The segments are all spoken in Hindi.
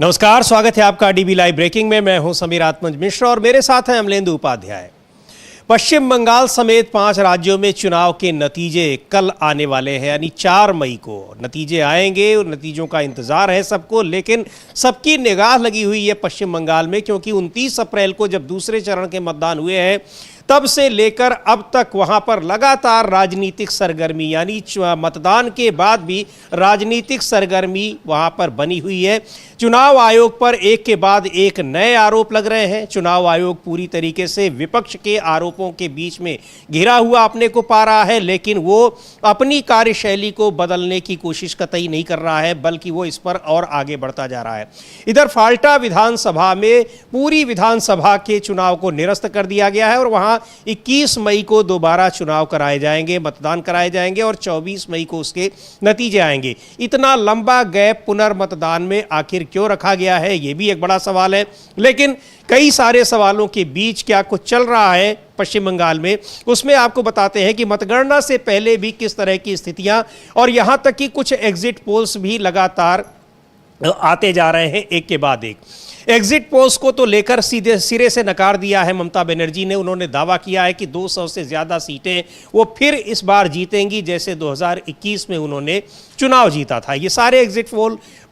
नमस्कार, स्वागत है आपका डीबी लाइव ब्रेकिंग में। मैं हूं समीर आत्मज मिश्र और मेरे साथ हैं अमलेंदु उपाध्याय। पश्चिम बंगाल समेत 5 राज्यों में चुनाव के नतीजे कल आने वाले हैं, यानी 4 मई को नतीजे आएंगे और नतीजों का इंतजार है सबको। लेकिन सबकी निगाह लगी हुई है पश्चिम बंगाल में, क्योंकि 29 अप्रैल को जब दूसरे चरण के मतदान हुए हैं तब से लेकर अब तक वहां पर लगातार राजनीतिक सरगर्मी, यानी मतदान के बाद भी राजनीतिक सरगर्मी वहां पर बनी हुई है। चुनाव आयोग पर एक के बाद एक नए आरोप लग रहे हैं। चुनाव आयोग पूरी तरीके से विपक्ष के आरोपों के बीच में घिरा हुआ अपने को पा रहा है, लेकिन वो अपनी कार्यशैली को बदलने की कोशिश कतई नहीं कर रहा है, बल्कि वो इस पर और आगे बढ़ता जा रहा है। इधर फाल्टा विधानसभा में पूरी विधानसभा के चुनाव को निरस्त कर दिया गया है और वहां 21 मई को दोबारा चुनाव कराए जाएंगे, मतदान कराए जाएंगे और 24 मई को उसके नतीजे आएंगे। इतना लंबा गैप पुनर्मतदान में आखिर क्यों रखा गया है, यह भी एक बड़ा सवाल है। लेकिन कई सारे सवालों के बीच क्या कुछ चल रहा है पश्चिम बंगाल में, उसमें आपको बताते हैं कि मतगणना से पहले भी किस तरह की स्थितियां, और यहां तक कि कुछ एग्जिट पोल्स भी लगातार आते जा रहे हैं एक के बाद एक। एग्जिट पोल्स को तो लेकर सीधे सिरे से नकार दिया है ममता बनर्जी ने। उन्होंने दावा किया है कि 200 से ज़्यादा सीटें वो फिर इस बार जीतेंगी, जैसे 2021 में उन्होंने चुनाव जीता था। ये सारे एग्जिट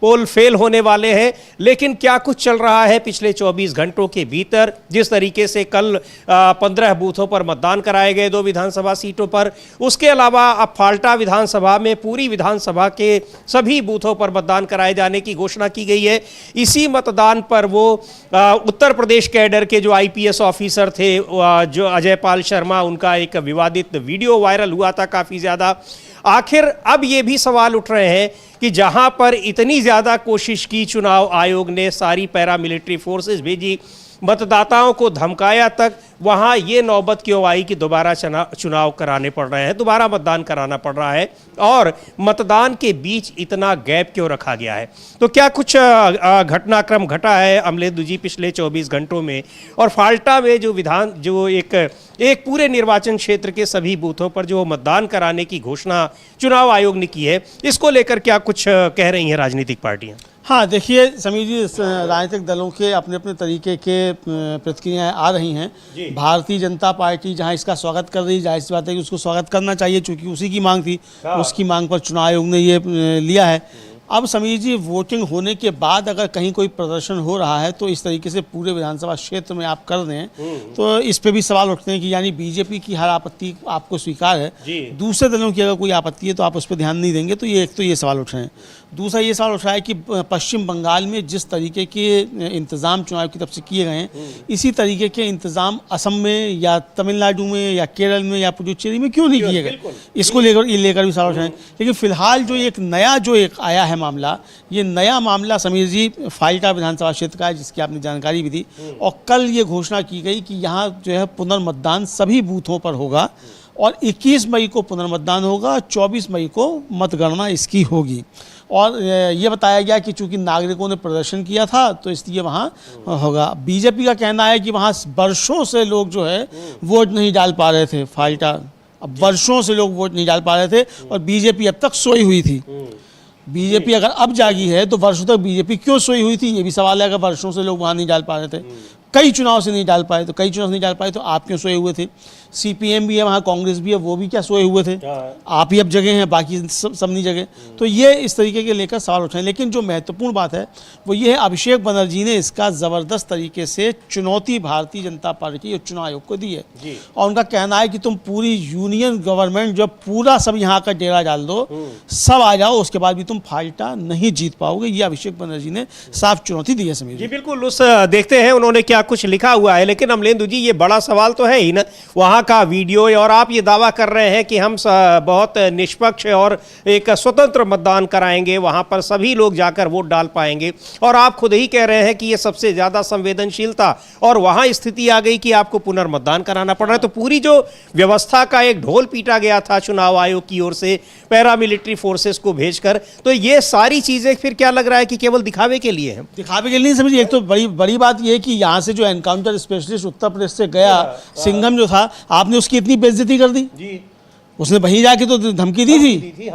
पोल फेल होने वाले हैं। लेकिन क्या कुछ चल रहा है पिछले 24 घंटों के भीतर, जिस तरीके से कल 15 बूथों पर मतदान कराए गए 2 विधानसभा सीटों पर। उसके अलावा अब फाल्टा विधानसभा में पूरी विधानसभा के सभी बूथों पर मतदान कराए जाने की घोषणा की गई है। इसी मतदान पर वो उत्तर प्रदेश कैडर के जो आईपीएस ऑफिसर थे, जो अजय पाल शर्मा, उनका एक विवादित वीडियो वायरल हुआ था काफ़ी ज़्यादा। आखिर अब ये भी सवाल उठ रहे हैं कि जहां पर इतनी ज़्यादा कोशिश की चुनाव आयोग ने, सारी पैरामिलिट्री फोर्सेस भेजी, मतदाताओं को धमकाया, तक वहां ये नौबत क्यों आई कि दोबारा चुनाव कराने पड़ रहे हैं, दोबारा मतदान कराना पड़ रहा है, और मतदान के बीच इतना गैप क्यों रखा गया है। तो क्या कुछ घटनाक्रम घटा है अमलेंदु जी पिछले 24 घंटों में, और फाल्टा में जो एक पूरे निर्वाचन क्षेत्र के सभी बूथों पर जो मतदान कराने की घोषणा चुनाव आयोग ने की है, इसको लेकर क्या कुछ कह रही हैं राजनीतिक पार्टियां? हाँ, देखिए समीर जी, राजनीतिक दलों के अपने अपने तरीके के प्रतिक्रियाएं आ रही हैं। भारतीय जनता पार्टी जहां इसका स्वागत कर रही है, जाहिर सी बात है कि उसको स्वागत करना चाहिए, क्योंकि उसी की मांग थी, उसकी मांग पर चुनाव आयोग ने ये लिया है। अब समीर जी, वोटिंग होने के बाद अगर कहीं कोई प्रदर्शन हो रहा है तो इस तरीके से पूरे विधानसभा क्षेत्र में आप कर दें, तो इस पे भी सवाल उठते हैं कि यानी बीजेपी की हर आपत्ति आपको स्वीकार है, दूसरे दलों की अगर कोई आपत्ति है तो आप उस पर ध्यान नहीं देंगे। तो ये एक तो ये सवाल उठ रहे हैं। दूसरा ये सवाल उठ रहा है कि पश्चिम बंगाल में जिस तरीके के इंतज़ाम चुनाव की तरफ से किए गए हैं, इसी तरीके के इंतज़ाम असम में या तमिलनाडु में या केरल में या पुडुचेरी में क्यों नहीं किए गए, इसको लेकर भी सवाल उठ रहे हैं। लेकिन फिलहाल जो एक नया आया है मामला, ये नया मामला समीर जी फाल्टा विधानसभा क्षेत्र का है, जिसकी आपने जानकारी भी दी। और कल ये घोषणा की गई कि यहाँ जो है पुनर्मतदान सभी बूथों पर होगा और 21 मई को पुनर्मतदान होगा, 24 मई को मतगणना इसकी होगी। और ये बताया गया कि चूंकि नागरिकों ने प्रदर्शन किया था तो इसलिए वहाँ होगा। बीजेपी का कहना है कि वहाँ वर्षों से लोग जो है वोट नहीं डाल पा रहे थे फाल्टा, अब वर्षों से लोग वोट नहीं डाल पा रहे थे और बीजेपी अब तक सोई हुई थी। बीजेपी अगर अब जागी है तो वर्षों तक बीजेपी क्यों सोई हुई थी, ये भी सवाल है। अगर वर्षों से लोग वहाँ नहीं डाल पा रहे थे, कई चुनाव से नहीं डाल पाए, तो आप क्यों सोए हुए थे? सीपीएम भी है वहाँ, कांग्रेस भी है, वो भी क्या सोए हुए थे? आप ही अब जगह हैं, बाकी सब नहीं जगह। तो ये इस तरीके के लेकर सवाल उठाएं। लेकिन जो महत्वपूर्ण बात है वो ये है, अभिषेक बनर्जी ने इसका ज़बरदस्त तरीके से चुनौती भारतीय जनता पार्टी और चुनाव आयोग को दी है। और उनका कहना है कि तुम पूरी यूनियन गवर्नमेंट जो पूरा सब यहाँ का डेरा डाल दो, सब आ जाओ, उसके बाद भी तुम फाल्टा नहीं जीत पाओगे। ये अभिषेक बनर्जी ने साफ चुनौती दी है समीर जी। बिल्कुल, उस देखते हैं उन्होंने क्या कुछ लिखा हुआ है। लेकिन अमलेंदु जी, ये बड़ा सवाल तो है ही ना, वहाँ का वीडियो, और आप ये दावा कर रहे हैं कि हम बहुत निष्पक्ष और एक स्वतंत्र मतदान कराएंगे, वहां पर सभी लोग जाकर वोट डाल पाएंगे, और आप खुद ही कह रहे हैं कि ये सबसे ज्यादा संवेदनशीलता, और वहां स्थिति आ गई कि आपको पुनर्मतदान कराना पड़ रहा है। तो पूरी जो व्यवस्था का एक ढोल पीटा गया था चुनाव आयोग की ओर से पैरामिलिट्री फोर्सेस को भेजकर, तो ये सारी चीजें फिर क्या लग रहा है कि केवल दिखावे के लिए है? दिखावे के लिए नहीं समझिए। एक तो बड़ी बात यह है कि यहाँ से जो एनकाउंटर स्पेशलिस्ट उत्तर प्रदेश से गया, सिंघम जो था, आपने उसकी इतनी बेइज्जती कर दी जी। उसने वहीं जाके तो धमकी दी थी।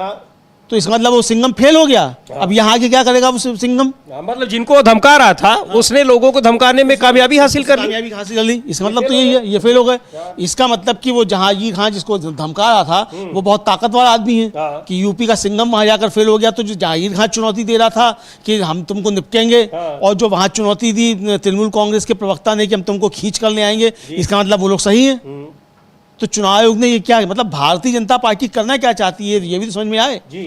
तो इसका मतलब वो सिंघम फेल हो गया। अब यहाँ के क्या करेगा वो सिंघम? मतलब जिनको धमका रहा था उसने लोगों को धमकाने में कामयाबी हासिल कर ली। कामयाबी हासिल कर ली, इसका मतलब तो यही है, ये फेल हो गए। इसका मतलब कि वो जहांगीर खान जिसको धमका रहा था वो बहुत ताकतवर आदमी है कि यूपी का सिंघम वहां जाकर फेल हो गया, तो जो जहांगीर खान चुनौती दे रहा था कि हम तुमको निपटेंगे, और जो वहां चुनौती दी तृणमूल कांग्रेस के प्रवक्ता ने कि हम तुमको खींच कर ले आएंगे, इसका मतलब वो लोग सही है। तो चुनाव आयोग ने ये क्या, मतलब भारतीय जनता पार्टी करना क्या चाहती है ये भी तो समझ में आए जी।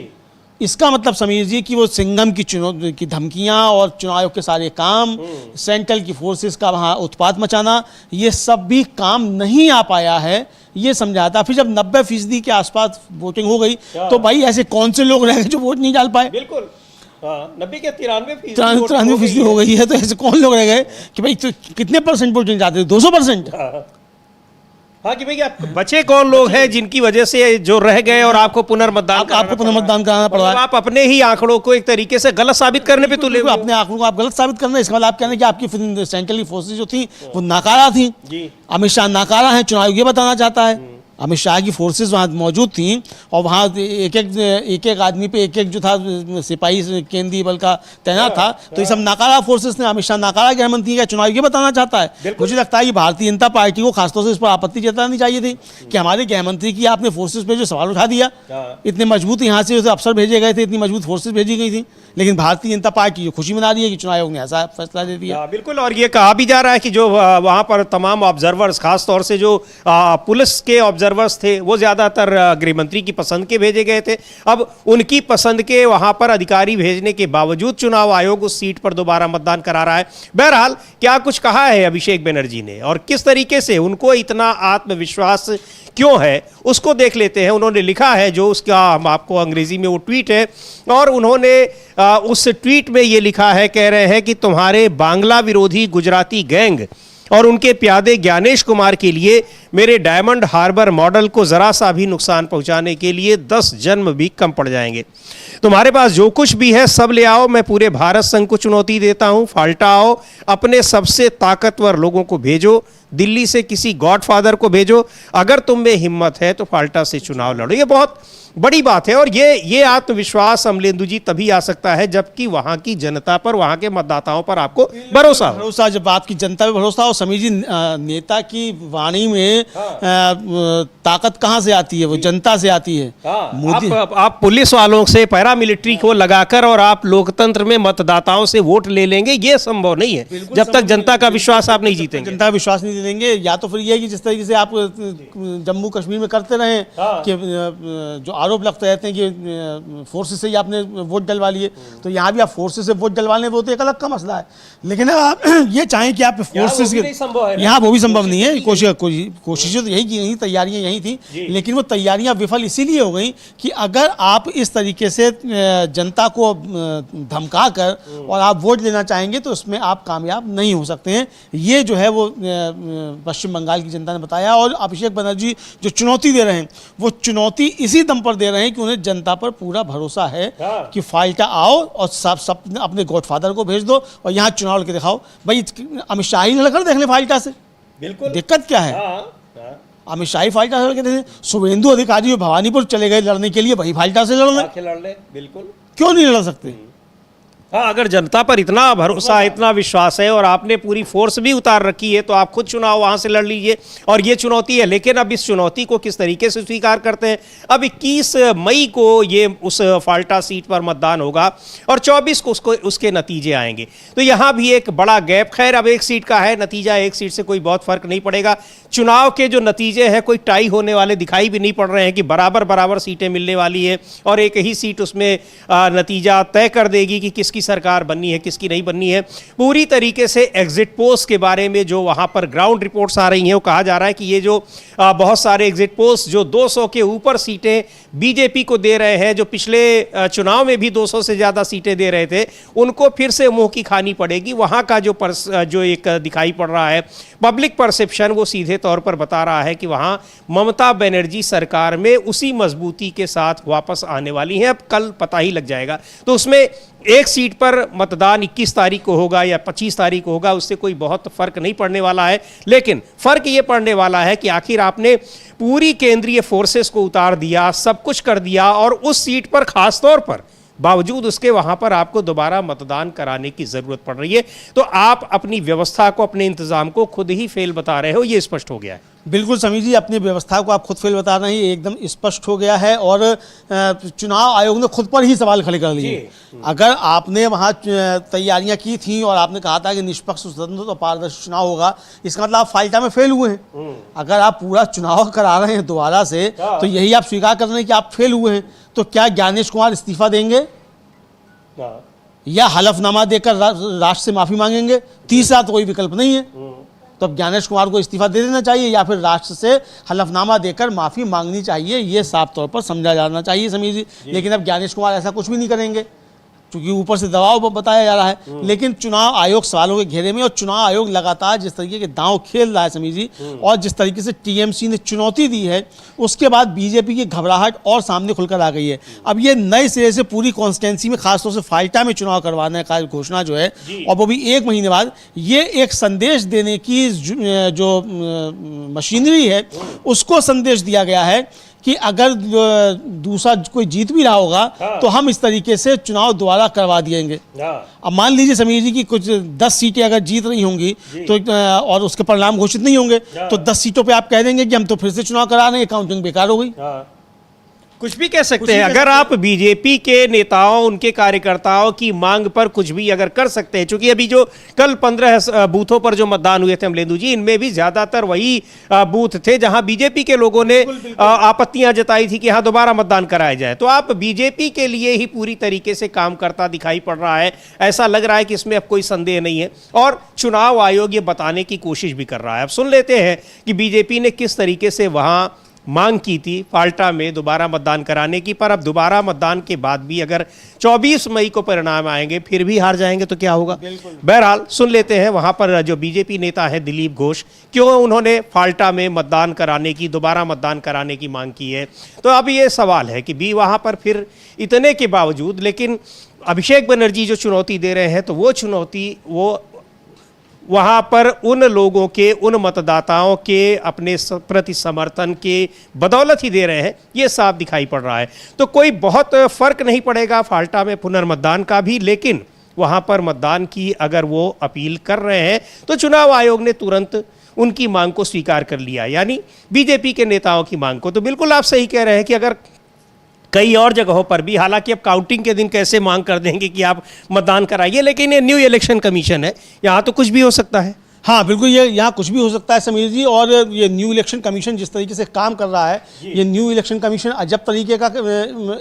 इसका मतलब समीर जी कि वो सिंघम की चुनौती की धमकियां और चुनाव आयोग के सारे काम, सेंट्रल की फोर्सेस का वहाँ उत्पात मचाना, ये सब भी काम नहीं आ पाया है, ये समझाता। फिर जब 90% के आसपास वोटिंग हो गई तो भाई ऐसे कौन से लोग रह गए जो वोट नहीं डाल पाए? बिल्कुल 90 के 93% हो गई है, तो ऐसे कौन लोग रह गए कि भाई तो कितने परसेंट वोट नहीं जाते? 200%। हाँ कि भैया बचे कौन लोग हैं जिनकी वजह से जो रह गए और आपको पुनर्मतदान आपको पुनर्मतदान कराना पड़ रहा है। आप अपने ही आंकड़ों को एक तरीके से गलत साबित करने पे तुले हुए हो। अपने आंकड़ों को आप गलत साबित करना, इसका मतलब आप कहना कि आपकी सेंट्रल की फोर्सेस जो थी वो नाकारा थी। अमित शाह नाकारा है, चुनाव ये बताना चाहता है। अमित शाह की फोर्सेस वहाँ मौजूद थी और वहाँ एक एक आदमी पे एक जो था सिपाही केंद्रीय बल का तैनात था, तो ये सब नाकारा फोर्सेस ने। अमित शाह नाकारा गृह मंत्री का चुनाव ये बताना चाहता है। मुझे लगता है कि भारतीय जनता पार्टी को खासतौर से इस पर आपत्ति जतानी चाहिए थी कि हमारे गृह मंत्री की आपने फोर्सेस पे जो सवाल उठा दिया, इतने मजबूत यहाँ से अफसर भेजे गए थे, इतनी मजबूत फोर्सेस भेजी गई थी, लेकिन भारतीय जनता पार्टी जो खुशी मना रही है कि चुनाव आयोग ने ऐसा फैसला दे दिया। बिल्कुल, और ये कहा भी जा रहा है कि जो वहाँ पर तमाम ऑब्जर्वर्स, खासतौर से जो पुलिस के ऑब्जर्वर्स थे, वो ज्यादातर गृह मंत्री की पसंद के भेजे गए थे। अब उनकी पसंद के वहां पर अधिकारी भेजने के बावजूद चुनाव आयोग उस सीट पर दोबारा मतदान करा रहा है। बहरहाल क्या कुछ कहा है अभिषेक बनर्जी ने और किस तरीके से उनको इतना आत्मविश्वास क्यों है, उसको देख लेते हैं। उन्होंने लिखा है, जो उसका आपको अंग्रेजी में वो ट्वीट है, और उन्होंने उस ट्वीट में ये लिखा है, कह रहे हैं कि तुम्हारे बांग्ला विरोधी गुजराती गैंग और उनके प्यादे ज्ञानेश कुमार के लिए मेरे डायमंड हार्बर मॉडल को जरा सा भी नुकसान पहुंचाने के लिए 10 जन्म भी कम पड़ जाएंगे। तुम्हारे पास जो कुछ भी है सब ले आओ, मैं पूरे भारत संघ को चुनौती देता हूं, फाल्टा आओ, अपने सबसे ताकतवर लोगों को भेजो, दिल्ली से किसी गॉडफादर को भेजो, अगर तुम में हिम्मत है तो फाल्टा से चुनाव लड़ो। ये बहुत बड़ी बात है, और ये आत्मविश्वास अमलेंदु जी तभी आ सकता है जबकि वहां की जनता पर, वहां के मतदाताओं पर आपको भरोसा हो। भरोसा, जब आपकी जनता पर भरोसा हो। समीर जी, नेता की वाणी में ताकत कहाँ से आती है? वो जनता से आती है। मोदी, आप पुलिस वालों से, पैरामिलिट्री को लगाकर और आप लोकतंत्र में मतदाताओं से वोट ले लेंगे, ये संभव नहीं है जब तक जनता का विश्वास आप नहीं जीतेंगे। जनता का विश्वास नहीं देंगे, या तो फिर ये है कि जिस तरीके से आप जम्मू कश्मीर में करते रहे कि जो आरोप लगते रहते हैं कि फोर्सेस से ही आपने वोट डलवा लिए, तो यहाँ भी आप फोर्सेस से वोट डलवाने, वो तो एक अलग का मसला है। लेकिन आप ये चाहें कि आप फोर्सेस के, यहाँ वो भी संभव नहीं है। कोशिशें तो यही की गई, तैयारियां यही थी, लेकिन वो तैयारियां विफल इसीलिए हो गई कि अगर आप इस तरीके से जनता को धमका कर और आप वोट लेना चाहेंगे तो उसमें आप कामयाब नहीं हो सकते हैं। ये जो है वो पश्चिम बंगाल की जनता ने बताया, और अभिषेक बनर्जी जो चुनौती दे रहे हैं, वो चुनौती इसी दम पर दे रहे हैं कि उन्हें जनता पर पूरा भरोसा है कि फाल्टा आओ और सब अपने गॉडफादर को भेज दो और यहाँ चुनाव लड़के दिखाओ। भाई अमित शाह ही लड़कर देख ले फाल्टा से, बिल्कुल दिक्कत क्या है? अमित शाह फाल्टा से लड़के, शुभेंदु अधिकारी भवानीपुर चले गए लड़ने के लिए, वही फाल्टा से लड़ ले, बिल्कुल क्यों नहीं लड़ सकते? हाँ, अगर जनता पर इतना भरोसा, इतना विश्वास है और आपने पूरी फोर्स भी उतार रखी है, तो आप खुद चुनाव वहां से लड़ लीजिए। और ये चुनौती है, लेकिन अब इस चुनौती को किस तरीके से स्वीकार करते हैं। अब 21 मई को ये उस फाल्टा सीट पर मतदान होगा और 24 को उसके नतीजे आएंगे, तो यहाँ भी एक बड़ा गैप। खैर, अब एक सीट का है नतीजा, एक सीट से कोई बहुत फर्क नहीं पड़ेगा। चुनाव के जो नतीजे हैं, कोई टाई होने वाले दिखाई भी नहीं पड़ रहे हैं कि बराबर बराबर सीटें मिलने वाली है, और एक ही सीट उसमें नतीजा तय कर देगी कि किसकी सरकार बननी है, किसकी नहीं बननी है। पूरी तरीके से एग्जिट पोल्स के बारे में जो वहां पर ग्राउंड रिपोर्ट्स आ रही हैं, वो कहा जा रहा है कि ये जो बहुत सारे एग्जिट पोल्स जो 200 के ऊपर सीटें बीजेपी को दे रहे हैं, जो पिछले चुनाव में भी 200 से ज्यादा सीटें दे रहे थे, उनको फिर से मुंह की खानी पड़ेगी। वहां का जो एक दिखाई पड़ रहा है पब्लिक परसेप्शन, वो सीधे तौर पर बता रहा है कि वहां ममता बनर्जी सरकार में उसी मजबूती के साथ वापस आने वाली हैं। अब कल पता ही लग जाएगा। तो उसमें एक सीट सीट पर मतदान 21 तारीख को होगा या 25 तारीख को होगा, उससे कोई बहुत फर्क नहीं पड़ने वाला है। लेकिन फर्क ये पड़ने वाला है कि आखिर आपने पूरी केंद्रीय फोर्सेस को उतार दिया, सब कुछ कर दिया, और उस सीट पर खास तौर पर बावजूद उसके वहां पर आपको दोबारा मतदान कराने की जरूरत पड़ रही है। तो आप अपनी व्यवस्था को, अपने इंतजाम को खुद ही फेल बता रहे हो, ये स्पष्ट हो गया है। बिल्कुल समीर जी, अपनी व्यवस्था को आप खुद फेल बता रहे हैं, ये एकदम स्पष्ट हो गया है। और चुनाव आयोग ने खुद पर ही सवाल खड़े कर लिए। अगर आपने वहाँ तैयारियां की थी और आपने कहा था कि निष्पक्ष, स्वतंत्र और पारदर्शी चुनाव होगा, इसका मतलब आप फाल्टा में फेल हुए हैं। अगर आप पूरा चुनाव करा रहे हैं दोबारा से, तो यही आप स्वीकार कर रहे हैं कि आप फेल हुए हैं। तो क्या ज्ञानेश कुमार इस्तीफा देंगे या हलफनामा देकर राष्ट्र से माफी मांगेंगे? तीसरा तो कोई विकल्प नहीं है। तो अब ज्ञानेश कुमार को इस्तीफा दे देना चाहिए या फिर राष्ट्र से हलफनामा देकर माफी मांगनी चाहिए, ये साफ तौर पर समझा जाना चाहिए समीर जी। लेकिन अब ज्ञानेश कुमार ऐसा कुछ भी नहीं करेंगे क्योंकि ऊपर से दबाव बताया जा रहा है। लेकिन चुनाव आयोग सवालों के घेरे में, और चुनाव आयोग लगातार जिस तरीके के दांव खेल रहा है समीर जी, और जिस तरीके से टीएमसी ने चुनौती दी है, उसके बाद बीजेपी की घबराहट और सामने खुलकर आ गई है। अब ये नए सिरे से पूरी कॉन्स्टिट्यूंसी में, खासतौर से फाल्टा में चुनाव करवाने का घोषणा जो है, और वो भी 1 महीने बाद, ये एक संदेश देने की जो मशीनरी है, उसको संदेश दिया गया है कि अगर दूसरा कोई जीत भी रहा होगा, तो हम इस तरीके से चुनाव दोबारा करवा दिएंगे। अब मान लीजिए समीर जी की कुछ 10 सीटें अगर जीत रही होंगी तो, और उसके परिणाम घोषित नहीं होंगे, तो 10 सीटों पे आप कह देंगे कि हम तो फिर से चुनाव करा रहे हैं, काउंटिंग बेकार हो गई। कुछ भी कह सकते हैं। अगर आप बीजेपी के नेताओं, उनके कार्यकर्ताओं की मांग पर कुछ भी अगर कर सकते हैं, क्योंकि अभी जो कल 15 बूथों पर जो मतदान हुए थे अमलेंदु जी, इनमें भी ज्यादातर वही बूथ थे जहां बीजेपी के लोगों ने आपत्तियां जताई थी कि हाँ दोबारा मतदान कराया जाए। तो आप बीजेपी के लिए ही पूरी तरीके से काम करता दिखाई पड़ रहा है, ऐसा लग रहा है कि इसमें अब कोई संदेह नहीं है। और चुनाव आयोग ये बताने की कोशिश भी कर रहा है। अब सुन लेते हैं कि बीजेपी ने किस तरीके से वहां मांग की थी फाल्टा में दोबारा मतदान कराने की, पर अब दोबारा मतदान के बाद भी अगर 24 मई को परिणाम आएंगे फिर भी हार जाएंगे तो क्या होगा। बहरहाल सुन लेते हैं वहां पर जो बीजेपी नेता है दिलीप घोष, क्यों उन्होंने फाल्टा में मतदान कराने की, दोबारा मतदान कराने की मांग की है। तो अब ये सवाल है कि वहां पर फिर इतने के बावजूद, लेकिन अभिषेक बनर्जी जो चुनौती दे रहे हैं, तो वो चुनौती वो वहाँ पर उन लोगों के, उन मतदाताओं के अपने प्रति समर्थन के बदौलत ही दे रहे हैं, ये साफ दिखाई पड़ रहा है। तो कोई बहुत फर्क नहीं पड़ेगा फाल्टा में पुनर्मतदान का भी, लेकिन वहाँ पर मतदान की अगर वो अपील कर रहे हैं तो चुनाव आयोग ने तुरंत उनकी मांग को स्वीकार कर लिया, यानी बीजेपी के नेताओं की मांग को। तो बिल्कुल आप सही कह रहे हैं कि अगर कई और जगहों पर भी, हालांकि अब काउंटिंग के दिन कैसे मांग कर देंगे कि आप मतदान कराइए, लेकिन ये न्यू इलेक्शन कमीशन है, यहाँ तो कुछ भी हो सकता है। हाँ बिल्कुल, ये यहाँ कुछ भी हो सकता है समीर जी। और ये न्यू इलेक्शन कमीशन जिस तरीके से काम कर रहा है, ये न्यू इलेक्शन कमीशन अजब तरीके का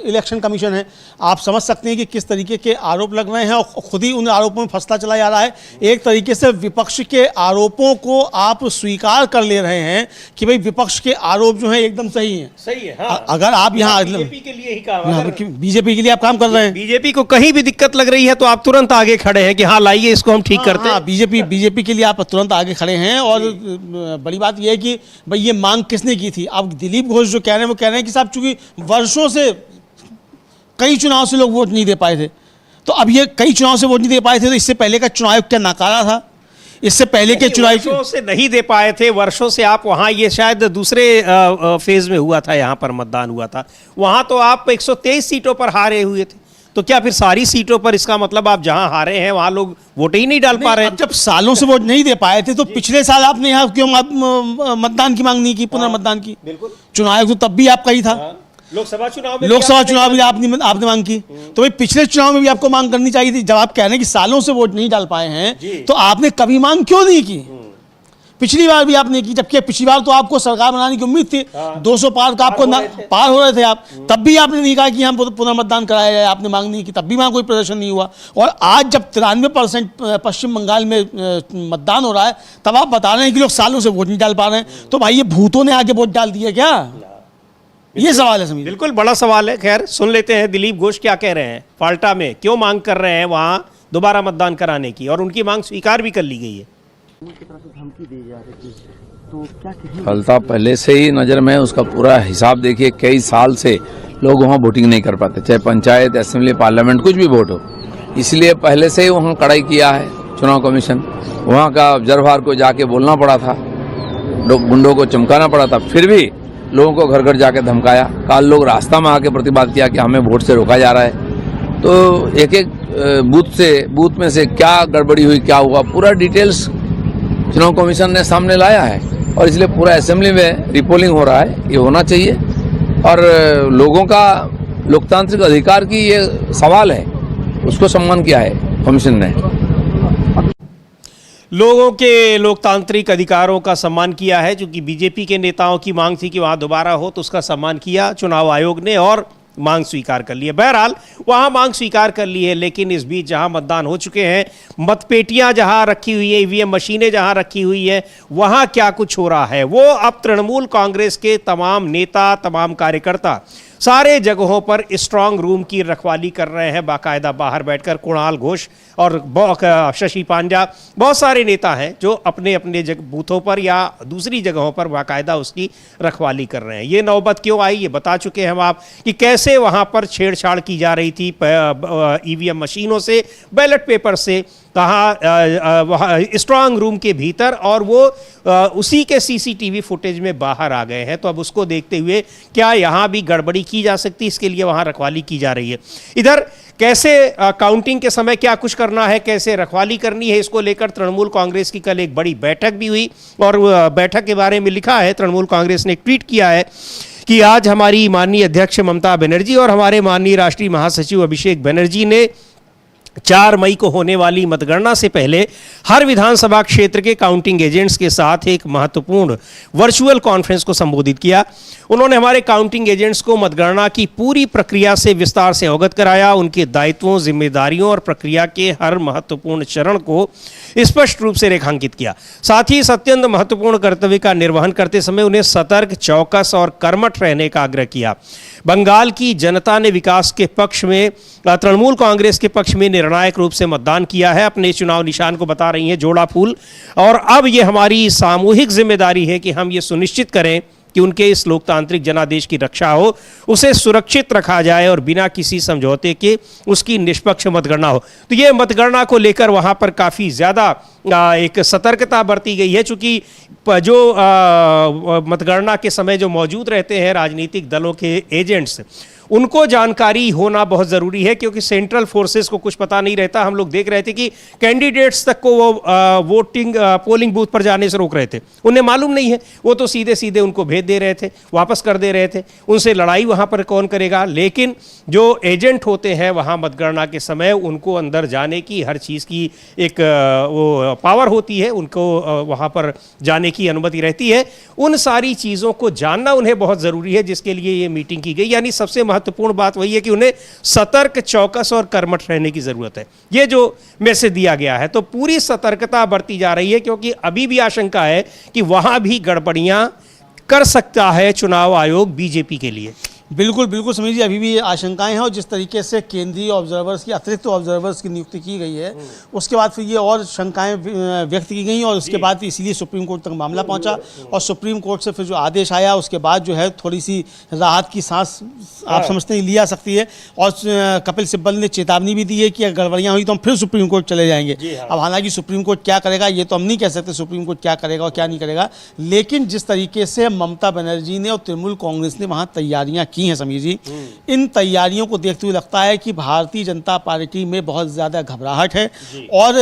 इलेक्शन कमीशन है। आप समझ सकते हैं कि किस तरीके के आरोप लग रहे हैं और खुद ही उन आरोपों में फंसता चला जा रहा है। एक तरीके से विपक्ष के आरोपों को आप स्वीकार कर ले रहे हैं कि भाई विपक्ष के आरोप जो है एकदम सही है। सही है, हाँ। अगर आप यहाँ बीजेपी के लिए ही काम, बीजेपी के लिए आप काम कर रहे हैं, बीजेपी को कहीं भी दिक्कत लग रही है तो आप तुरंत आगे खड़े हैं कि हाँ लाइए इसको हम ठीक करते हैं। बीजेपी के लिए आप तुरंत आगे खड़े हैं। और बड़ी बात यह है कि भाई ये मांग किसने की थी। अब दिलीप घोष जो कह रहे हैं, वो कह रहे हैं कि साहब चूंकि वर्षों से कई चुनाव से लोग वोट नहीं दे पाए थे, तो अब ये कई चुनाव से वोट नहीं दे पाए थे, तो इससे पहले का चुनाव क्या नकारा था? इससे पहले के चुनाव वर्षों से नहीं दे पाए थे, वर्षों से आप वहां, ये शायद दूसरे फेज में हुआ था, यहां पर मतदान हुआ था, वहां तो आप 123 सीटों पर हारे हुए थे। तो क्या फिर सारी सीटों पर, इसका मतलब आप जहां हारे हैं वहां लोग वोट ही नहीं डाल पा रहे हैं? जब सालों से वोट नहीं दे पाए थे तो पिछले साल आपने यहाँ क्यों मतदान की मांग नहीं की, पुनर्मतदान की? बिल्कुल, चुनाव आयोग तो तब भी आपका ही था। लोकसभा चुनाव भी आपने मांग की, तो भाई पिछले चुनाव में भी आपको मांग करनी चाहिए थी। जब आप कह रहे हैं कि सालों से वोट नहीं डाल पाए हैं, तो आपने कभी मांग क्यों नहीं की? पिछली बार भी आपने की, जबकि पिछली बार तो आपको सरकार बनाने की उम्मीद थी। 200 पार का आपको पार हो रहे थे आप, तब भी आपने नहीं कहा कि हम पुनर्मतदान कराया जाए, आपने मांग नहीं की, तब भी वहां कोई प्रदर्शन नहीं हुआ। और आज जब 93% पश्चिम बंगाल में मतदान हो रहा है, तब आप बता रहे हैं कि लोग सालों से वोट नहीं डाल पा रहे हैं। तो भाई ये भूतों ने आगे वोट डाल दिया क्या? ये सवाल है समीर। बिल्कुल बड़ा सवाल है। खैर सुन लेते हैं दिलीप घोष क्या कह रहे हैं, फाल्टा में क्यों मांग कर रहे हैं वहां दोबारा मतदान कराने की, और उनकी मांग स्वीकार भी कर ली गई है। फाल्टा पहले से ही नजर में, उसका पूरा हिसाब देखिए, कई साल से लोग वहाँ वोटिंग नहीं कर पाते, चाहे पंचायत, असेंबली, पार्लियामेंट, कुछ भी वोट हो। इसलिए पहले से ही वहाँ कड़ाई किया है चुनाव कमीशन। वहाँ का ऑब्जर्वर को जाके बोलना पड़ा था, गुंडों को चमकाना पड़ा था, फिर भी लोगों को घर घर जाके धमकाया। कल लोग रास्ता में आके प्रतिवाद किया कि हमें वोट से रोका जा रहा है। तो एक एक बूथ में से क्या गड़बड़ी हुई, क्या हुआ, पूरा डिटेल्स चुनाव कमीशन ने सामने लाया है। और इसलिए पूरा असेंबली में रिपोलिंग हो रहा है, ये होना चाहिए। और लोगों का लोकतांत्रिक अधिकार की ये सवाल है, उसको सम्मान किया है कमीशन ने। लोगों के लोकतांत्रिक अधिकारों का सम्मान किया है, क्योंकि बीजेपी के नेताओं की मांग थी कि वहां दोबारा हो, तो उसका सम्मान किया चुनाव आयोग ने और मांग स्वीकार कर ली है। बहरहाल वहां मांग स्वीकार कर ली है, लेकिन इस बीच जहां मतदान हो चुके हैं, मतपेटियां जहां रखी हुई है, ईवीएम मशीनें जहां रखी हुई है, वहां क्या कुछ हो रहा है वो अब तृणमूल कांग्रेस के तमाम नेता, तमाम कार्यकर्ता सारे जगहों पर स्ट्रांग रूम की रखवाली कर रहे हैं, बाकायदा बाहर बैठकर। कुणाल घोष और शशि पांड्या, बहुत सारे नेता हैं जो अपने अपने बूथों पर या दूसरी जगहों पर बाकायदा उसकी रखवाली कर रहे हैं। ये नौबत क्यों आई, ये बता चुके हैं हम आप कि कैसे वहां पर छेड़छाड़ की जा रही थी ईवीएम मशीनों से, बैलेट पेपर से, कहाँ स्ट्रांग रूम के भीतर, और वो उसी के सीसीटीवी फुटेज में बाहर आ गए हैं। तो अब उसको देखते हुए क्या यहाँ भी गड़बड़ी की जा सकती है, इसके लिए वहाँ रखवाली की जा रही है। इधर कैसे काउंटिंग के समय क्या कुछ करना है, कैसे रखवाली करनी है, इसको लेकर तृणमूल कांग्रेस की कल एक बड़ी बैठक भी हुई। और बैठक के बारे में लिखा है, तृणमूल कांग्रेस ने एक ट्वीट किया है कि आज हमारी माननीय अध्यक्ष ममता बनर्जी और हमारे माननीय राष्ट्रीय महासचिव अभिषेक बनर्जी ने 4 मई को होने वाली मतगणना से पहले हर विधानसभा क्षेत्र के काउंटिंग एजेंट्स के साथ एक महत्वपूर्ण वर्चुअल कॉन्फ्रेंस को संबोधित किया। उन्होंने हमारे काउंटिंग एजेंट्स को मतगणना की पूरी प्रक्रिया से विस्तार से अवगत कराया, उनके दायित्वों, जिम्मेदारियों और प्रक्रिया के हर महत्वपूर्ण चरण को स्पष्ट रूप से रेखांकित किया। साथ ही इस अत्यंत महत्वपूर्ण कर्तव्य का निर्वहन करते समय उन्हें सतर्क, चौकस और कर्मठ रहने का आग्रह किया। बंगाल की जनता ने विकास के पक्ष में, तृणमूल कांग्रेस के पक्ष में निर्णायक रूप से मतदान किया है। अपने चुनाव निशान को बता रही हैं जोड़ा फूल, और अब ये हमारी सामूहिक जिम्मेदारी है कि हम ये सुनिश्चित करें कि उनके इस लोकतांत्रिक जनादेश की रक्षा हो, उसे सुरक्षित रखा जाए और बिना किसी समझौते के उसकी निष्पक्ष मतगणना हो। तो ये मतगणना को लेकर वहाँ पर काफ़ी ज़्यादा एक सतर्कता बरती गई है, चूँकि जो मतगणना के समय जो मौजूद रहते हैं राजनीतिक दलों के एजेंट्स, उनको जानकारी होना बहुत ज़रूरी है, क्योंकि सेंट्रल फोर्सेस को कुछ पता नहीं रहता। हम लोग देख रहे थे कि कैंडिडेट्स तक को वो पोलिंग बूथ पर जाने से रोक रहे थे, उन्हें मालूम नहीं है, वो तो सीधे सीधे उनको भेज दे रहे थे, वापस कर दे रहे थे। उनसे लड़ाई वहाँ पर कौन करेगा। लेकिन जो एजेंट होते हैं वहाँ मतगणना के समय, उनको अंदर जाने की, हर चीज़ की एक वो पावर होती है, उनको वहाँ पर जाने की अनुमति रहती है। उन सारी चीज़ों को जानना उन्हें बहुत ज़रूरी है, जिसके लिए ये मीटिंग की गई। यानी सबसे महत्वपूर्ण बात वही है कि उन्हें सतर्क, चौकस और कर्मठ रहने की जरूरत है। ये जो मैसेज दिया गया है, तो पूरी सतर्कता बरती जा रही है, क्योंकि अभी भी आशंका है कि वहां भी गड़बड़ियां कर सकता है चुनाव आयोग बीजेपी के लिए। बिल्कुल बिल्कुल समीर जी, अभी भी आशंकाएं हैं। और जिस तरीके से केंद्रीय ऑब्जर्वर्स की, अतिरिक्त ऑब्जर्वर्स की नियुक्ति की गई है, उसके बाद फिर ये और शंकाएं व्यक्त की गई, और उसके बाद इसीलिए सुप्रीम कोर्ट तक मामला पहुंचा। और सुप्रीम कोर्ट से फिर जो आदेश आया, उसके बाद जो है थोड़ी सी राहत की सांस आप समझते हैं ली जा सकती है। और कपिल सिब्बल ने चेतावनी भी दी है कि अगर गड़बड़ियाँ हुई तो हम फिर सुप्रीम कोर्ट चले जाएंगे। अब हालांकि सुप्रीम कोर्ट क्या करेगा ये तो हम नहीं कह सकते, सुप्रीम कोर्ट क्या करेगा और क्या नहीं करेगा। लेकिन जिस तरीके से ममता बनर्जी ने और तृणमूल कांग्रेस ने वहाँ तैयारियाँ की हैं समीर जी, इन तैयारियों को देखते हुए लगता है कि भारतीय जनता पार्टी में बहुत ज़्यादा घबराहट है, और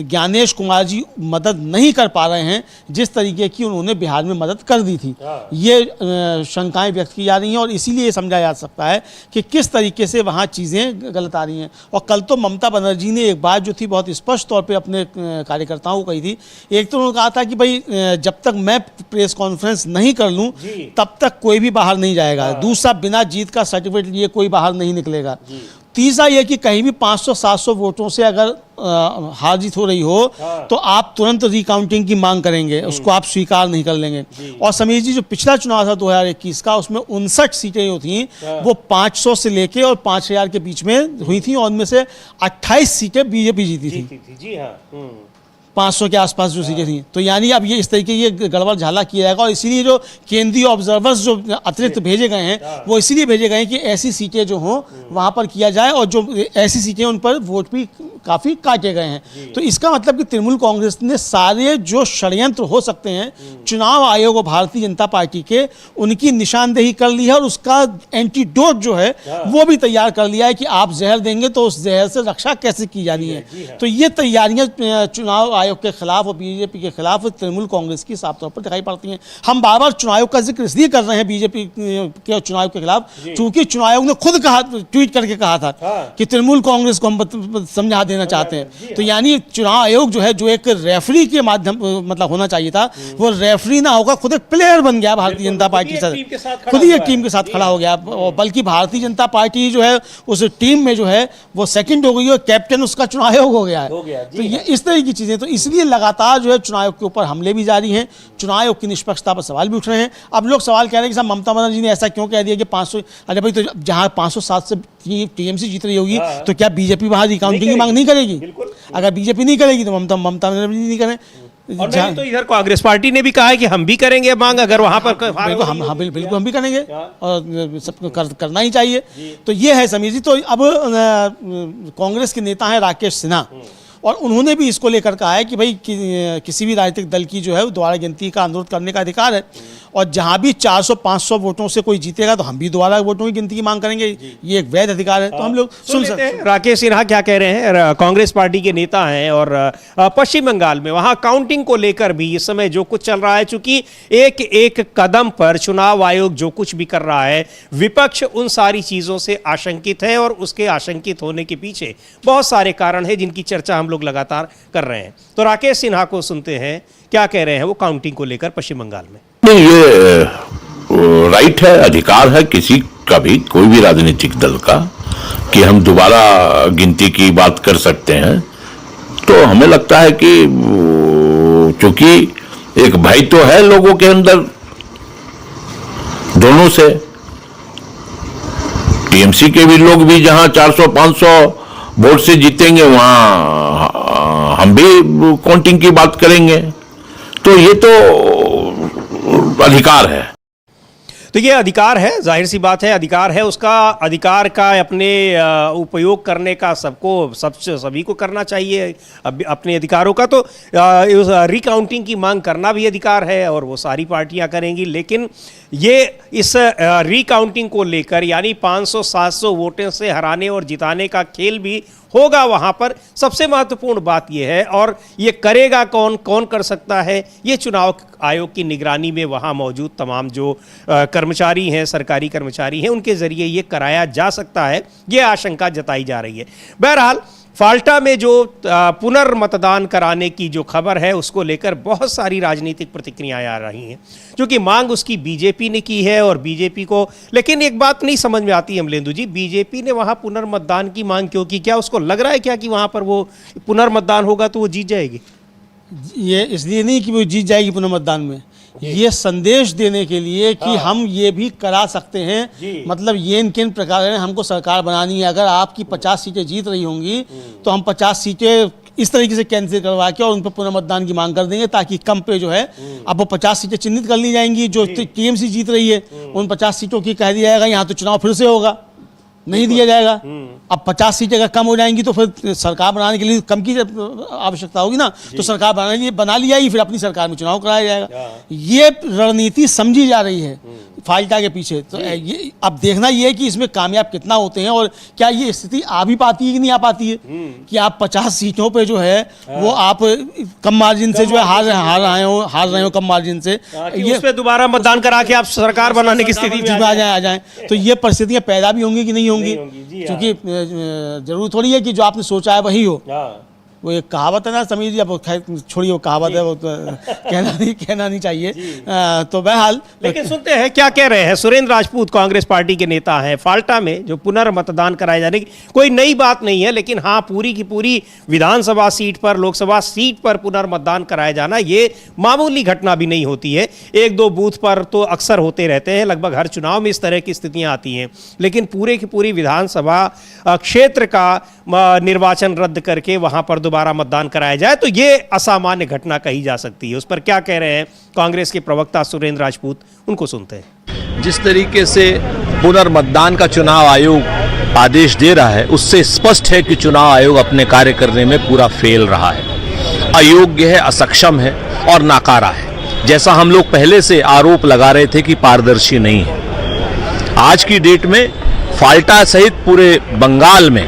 ज्ञानेश कुमार जी मदद नहीं कर पा रहे हैं जिस तरीके की उन्होंने बिहार में मदद कर दी थी। ये शंकाएं व्यक्त की जा रही हैं, और इसीलिए ये समझा जा सकता है कि किस तरीके से वहाँ चीज़ें गलत आ रही हैं। और कल तो ममता बनर्जी ने एक बात जो थी बहुत स्पष्ट तौर पर अपने कार्यकर्ताओं को कही थी। एक तो उन्होंने कहा था कि भाई जब तक मैं प्रेस कॉन्फ्रेंस नहीं कर लूँ तब तक कोई भी बाहर नहीं जाएगा। दूसरा, बिना जीत का सर्टिफिकेट लिए कोई बाहर नहीं निकलेगा। तीसरा यह कि कहीं भी 500-700 वोटों से अगर हार जीत हो रही हो तो आप तुरंत रिकाउंटिंग की मांग करेंगे, उसको आप स्वीकार नहीं कर लेंगे। और समीर जी, जो पिछला चुनाव था 2021 का, उसमें 59 सीटें जो थी वो 500 से लेके और 5000 के बीच में हुई थी, और उनमें से 28 सीटें बीजेपी जीती थी। जी हाँ। 500 के आसपास जो सीटें थी। तो यानी अब ये इस तरीके ये गड़बड़ झाला किया जाएगा और इसीलिए जो केंद्रीय ऑब्जर्वर्स जो अतिरिक्त भेजे गए हैं वो इसीलिए भेजे गए हैं कि ऐसी सीटें जो हों वहाँ पर किया जाए और जो ऐसी सीटें उन पर वोट भी काफ़ी काटे गए हैं। तो इसका मतलब कि तृणमूल कांग्रेस ने सारे जो षड्यंत्र हो सकते हैं चुनाव आयोग और भारतीय जनता पार्टी के उनकी निशानदेही कर ली है और उसका एंटीडोट जो है वो भी तैयार कर लिया है कि आप जहर देंगे तो उस जहर से रक्षा कैसे की जानी है। तो ये तैयारियां चुनाव आयोग के खिलाफ और बीजेपी के खिलाफ तृणमूल कांग्रेस की साफ तौर पर दिखाई पड़ती हैं। हम बार बार चुनाव आयोग का जिक्र इसलिए कर रहे हैं बीजेपी के चुनाव के खिलाफ क्योंकि चुनाव आयोग ने खुद कहा, ट्वीट करके कहा था कि तृणमूल कांग्रेस को हम समझा देना चाहते हैं। तो यानी चुनाव आयोग जो है जो एक रेफरी के माध्यम मतलब होना चाहिए था वो रेफरी ना होगा, खुद एक प्लेयर बन गया भारतीय जनता पार्टी के साथ, खुद ही एक टीम के साथ खड़ा हो गया। बल्कि भारतीय जनता पार्टी जो है उस टीम में जो है वो सेकंड हो गई और कैप्टन उसका चुनाव आयोग हो गया है। तो ये इस तरह की चीजें, तो इसलिए लगातार जो है चुनाव आयोग के ऊपर हमले भी जारी हैं, चुनाव आयोग की निष्पक्षता पर सवाल भी उठ रहे हैं। अब लोग सवाल कह रहे हैं कि साहब ममता बनर्जी ने ऐसा क्यों कह दिया कि 500, अरे भाई तो जहां 507 से टीएमसी जीत रही होगी तो क्या बीजेपी वहां रिकाउंटिंग की मांग नहीं करेगी? अगर बीजेपी नहीं करेगी तो ममता बनर्जी नहीं करें। और नहीं तो इधर कांग्रेस पार्टी ने भी कहा है कि हम भी करेंगे मांग, अगर वहां पर बिल्कुल हम भी करेंगे और सबको करना ही चाहिए। तो ये है समीर जी। तो अब कांग्रेस के नेता हैं राकेश सिन्हा और उन्होंने भी इसको लेकर कहा है कि भाई किसी भी राजनीतिक दल की जो है दोबारा गिनती का अनुरोध करने का अधिकार है और जहां भी 400-500 वोटों से कोई जीतेगा तो हम भी दोबारा वोटों की गिनती की मांग करेंगे, ये एक वैध अधिकार है। तो हम लोग सुन सकते हैं राकेश सिन्हा क्या कह रहे हैं। कांग्रेस पार्टी के नेता हैं और पश्चिम बंगाल में वहां काउंटिंग को लेकर भी इस समय जो कुछ चल रहा है, चूंकि एक एक कदम पर चुनाव आयोग जो कुछ भी कर रहा है विपक्ष उन सारी चीजों से आशंकित है और उसके आशंकित होने के पीछे बहुत सारे कारण हैं जिनकी चर्चा हम लोग लगातार कर रहे हैं। तो राकेश सिन्हा को सुनते हैं क्या कह रहे हैं वो काउंटिंग को लेकर पश्चिम बंगाल में। नहीं, ये राइट है, अधिकार है किसी का भी, कोई भी राजनीतिक दल का, कि हम दोबारा गिनती की बात कर सकते हैं। तो हमें लगता है कि चूंकि एक भय तो है लोगों के अंदर दोनों से, टीएमसी के भी लोग भी जहां 400-500 वोट से जीतेंगे वहां हम भी काउंटिंग की बात करेंगे। तो ये तो अधिकार है। तो ये अधिकार है, जाहिर सी बात है अधिकार है, उसका अधिकार का अपने उपयोग करने का सभी को करना चाहिए अपने अधिकारों का। तो रिकाउंटिंग की मांग करना भी अधिकार है और वो सारी पार्टियां करेंगी। लेकिन ये इस रिकाउंटिंग को लेकर यानी 500-700 वोटों से हराने और जिताने का खेल भी होगा वहां पर। सबसे महत्वपूर्ण बात यह है और ये करेगा कौन, कौन कर सकता है, ये चुनाव आयोग की निगरानी में वहां मौजूद तमाम जो कर्मचारी हैं, सरकारी कर्मचारी हैं, उनके जरिए ये कराया जा सकता है, ये आशंका जताई जा रही है। बहरहाल फाल्टा में जो पुनर्मतदान कराने की जो खबर है उसको लेकर बहुत सारी राजनीतिक प्रतिक्रियाएं आ रही हैं, क्योंकि मांग उसकी बीजेपी ने की है और बीजेपी को, लेकिन एक बात नहीं समझ में आती अमलेंदु जी, बीजेपी ने वहां पुनर्मतदान की मांग क्यों की? क्या उसको लग रहा है क्या कि वहां पर वो पुनर्मतदान होगा तो वो जीत जाएगी? ये इसलिए नहीं कि वो जीत जाएगी पुनर्मतदान में, ये संदेश देने के लिए कि हम ये भी करा सकते हैं। मतलब ये किन प्रकार है, हमको सरकार बनानी है। अगर आपकी 50 सीटें जीत रही होंगी तो हम 50 सीटें इस तरीके से कैंसिल करवा के और उन पर पुनर्मतदान की मांग कर देंगे ताकि कम पे जो है अब वो 50 सीटें चिन्हित कर ली जाएंगी जो टीएमसी जीत रही है, उन 50 सीटों की कह दिया जाएगा यहाँ तो चुनाव फिर से होगा, नहीं दिया जाएगा। अब 50 सीटें अगर कम हो जाएंगी तो फिर सरकार बनाने के लिए कम की आवश्यकता होगी ना, तो सरकार बना ली जाएगी, फिर अपनी सरकार में चुनाव कराया जाएगा। ये रणनीति समझी जा रही है फाल्टा के पीछे। तो ये अब देखना ये है कि इसमें कामयाब कितना होते हैं और क्या ये स्थिति आ भी पाती है कि नहीं आ पाती है कि आप 50 सीटों पे जो है वो आप कम मार्जिन से जो है हार रहे हो कम मार्जिन से, ये उस पे दोबारा मतदान करा के आप सरकार बनाने की स्थिति में आ जाए। तो ये परिस्थितियां पैदा भी होंगी कि नहीं होंगी, क्योंकि जरूर थोड़ी है कि जो आपने सोचा है वही हो। वो एक कहावत है ना समीर जी, अब छोड़िए वो कहावत है, वो कहना नहीं चाहिए। तो बहरहाल लेकिन सुनते हैं क्या कह रहे हैं सुरेंद्र राजपूत, कांग्रेस पार्टी के नेता हैं। फाल्टा में जो पुनर्मतदान कराए जाने की कोई नई बात नहीं है, लेकिन हाँ पूरी की पूरी विधानसभा सीट पर, लोकसभा सीट पर पुनर्मतदान कराया जाना ये मामूली घटना भी नहीं होती है। 1-2 बूथ पर तो अक्सर होते रहते हैं, लगभग हर चुनाव में इस तरह की स्थितियां आती हैं, लेकिन पूरे की पूरी विधानसभा क्षेत्र का निर्वाचन रद्द करके वहां पर दोबारा मतदान कराया जाए तो ये असामान्य घटना कही जा सकती है। उस पर क्या कह रहे हैं कांग्रेस के प्रवक्ता सुरेंद्र राजपूत, उनको सुनते हैं। जिस तरीके से पुनर्मतदान का चुनाव आयोग आदेश दे रहा है उससे स्पष्ट है कि चुनाव आयोग अपने कार्य करने में पूरा फेल रहा है, अयोग्य है, असक्षम है और नाकारा है। जैसा हम लोग पहले से आरोप लगा रहे थे कि पारदर्शी नहीं है, आज की डेट में फाल्टा सहित पूरे बंगाल में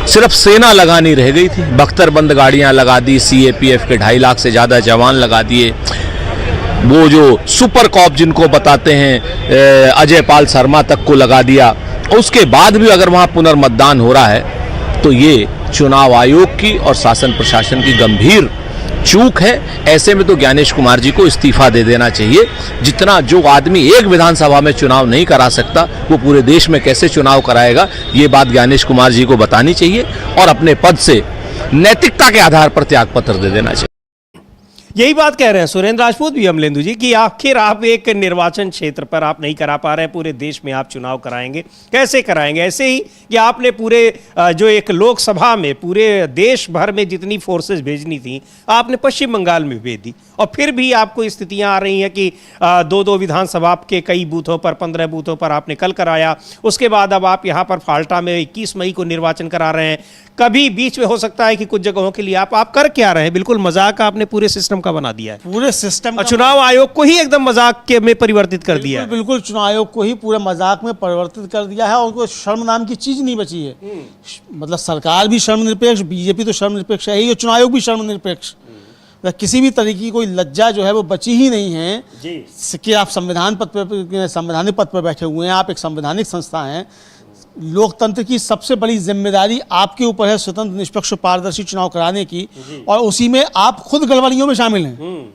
सिर्फ सेना लगानी रह गई थी। बख्तरबंद गाड़ियां लगा दी, सीएपीएफ के 2.5 लाख से ज़्यादा जवान लगा दिए। वो जो सुपर कॉप जिनको बताते हैं अजय पाल शर्मा तक को लगा दिया। उसके बाद भी अगर वहाँ पुनर्मतदान हो रहा है तो ये चुनाव आयोग की और शासन प्रशासन की गंभीर चूक है। ऐसे में तो ज्ञानेश कुमार जी को इस्तीफा दे देना चाहिए। जितना जो आदमी एक विधानसभा में चुनाव नहीं करा सकता वो पूरे देश में कैसे चुनाव कराएगा, ये बात ज्ञानेश कुमार जी को बतानी चाहिए और अपने पद से नैतिकता के आधार पर त्यागपत्र दे देना चाहिए। यही बात कह रहे हैं सुरेंद्र राजपूत भी, अमलेंदु जी, कि आखिर आप एक निर्वाचन क्षेत्र पर आप नहीं करा पा रहे, पूरे देश में आप चुनाव कराएंगे, कैसे कराएंगे? ऐसे ही कि आपने पूरे जो एक लोकसभा में पूरे देश भर में जितनी फोर्सेस भेजनी थी आपने पश्चिम बंगाल में भेज दी, और फिर भी आपको स्थितियां आ रही हैं कि 2-2 विधानसभा के कई बूथों पर, 15 बूथों पर आपने कल कराया। उसके बाद अब आप यहाँ पर फाल्टा में 21 मई को निर्वाचन करा रहे हैं। कभी बीच में हो सकता है कि कुछ जगहों के लिए आप कर क्या रहे हैं? बिल्कुल मजाक आपने पूरे सिस्टम का बना दिया है, पूरे सिस्टम और चुनाव आयोग को ही एकदम मजाक के में परिवर्तित कर दिया है। बिल्कुल चुनाव आयोग को ही पूरे मजाक में परिवर्तित कर दिया है और कोई शर्म नाम की चीज नहीं बची है। मतलब सरकार भी शर्मनिरपेक्ष, बीजेपी तो शर्मनिरपेक्ष है ही, और चुनाव आयोग भी शर्मनिरपेक्ष। किसी भी तरीके की कोई लज्जा जो है वो बची ही नहीं है कि आप संवैधानिक पद पर बैठे हुए हैं, आप एक संवैधानिक संस्था हैं। लोकतंत्र की सबसे बड़ी जिम्मेदारी आपके ऊपर है स्वतंत्र, निष्पक्ष, पारदर्शी चुनाव कराने की, और उसी में आप खुद गड़बड़ियों में शामिल हैं।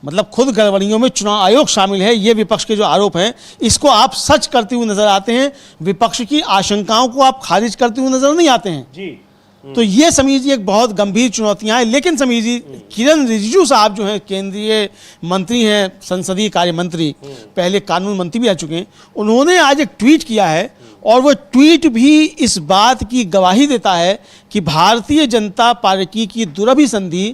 मतलब खुद गड़बड़ियों में चुनाव आयोग शामिल है। ये विपक्ष के जो आरोप हैं इसको आप सच करते हुए नजर आते हैं, विपक्ष की आशंकाओं को आप खारिज करते हुए नजर नहीं आते हैं। तो ये समीर जी एक बहुत गंभीर चुनौतियां हैं। लेकिन समीर जी, किरण रिजिजू साहब जो हैं केंद्रीय मंत्री हैं, संसदीय कार्य मंत्री, पहले कानून मंत्री भी आ चुके हैं, उन्होंने आज एक ट्वीट किया है और वो ट्वीट भी इस बात की गवाही देता है कि भारतीय जनता पार्टी की दुरभिसंधि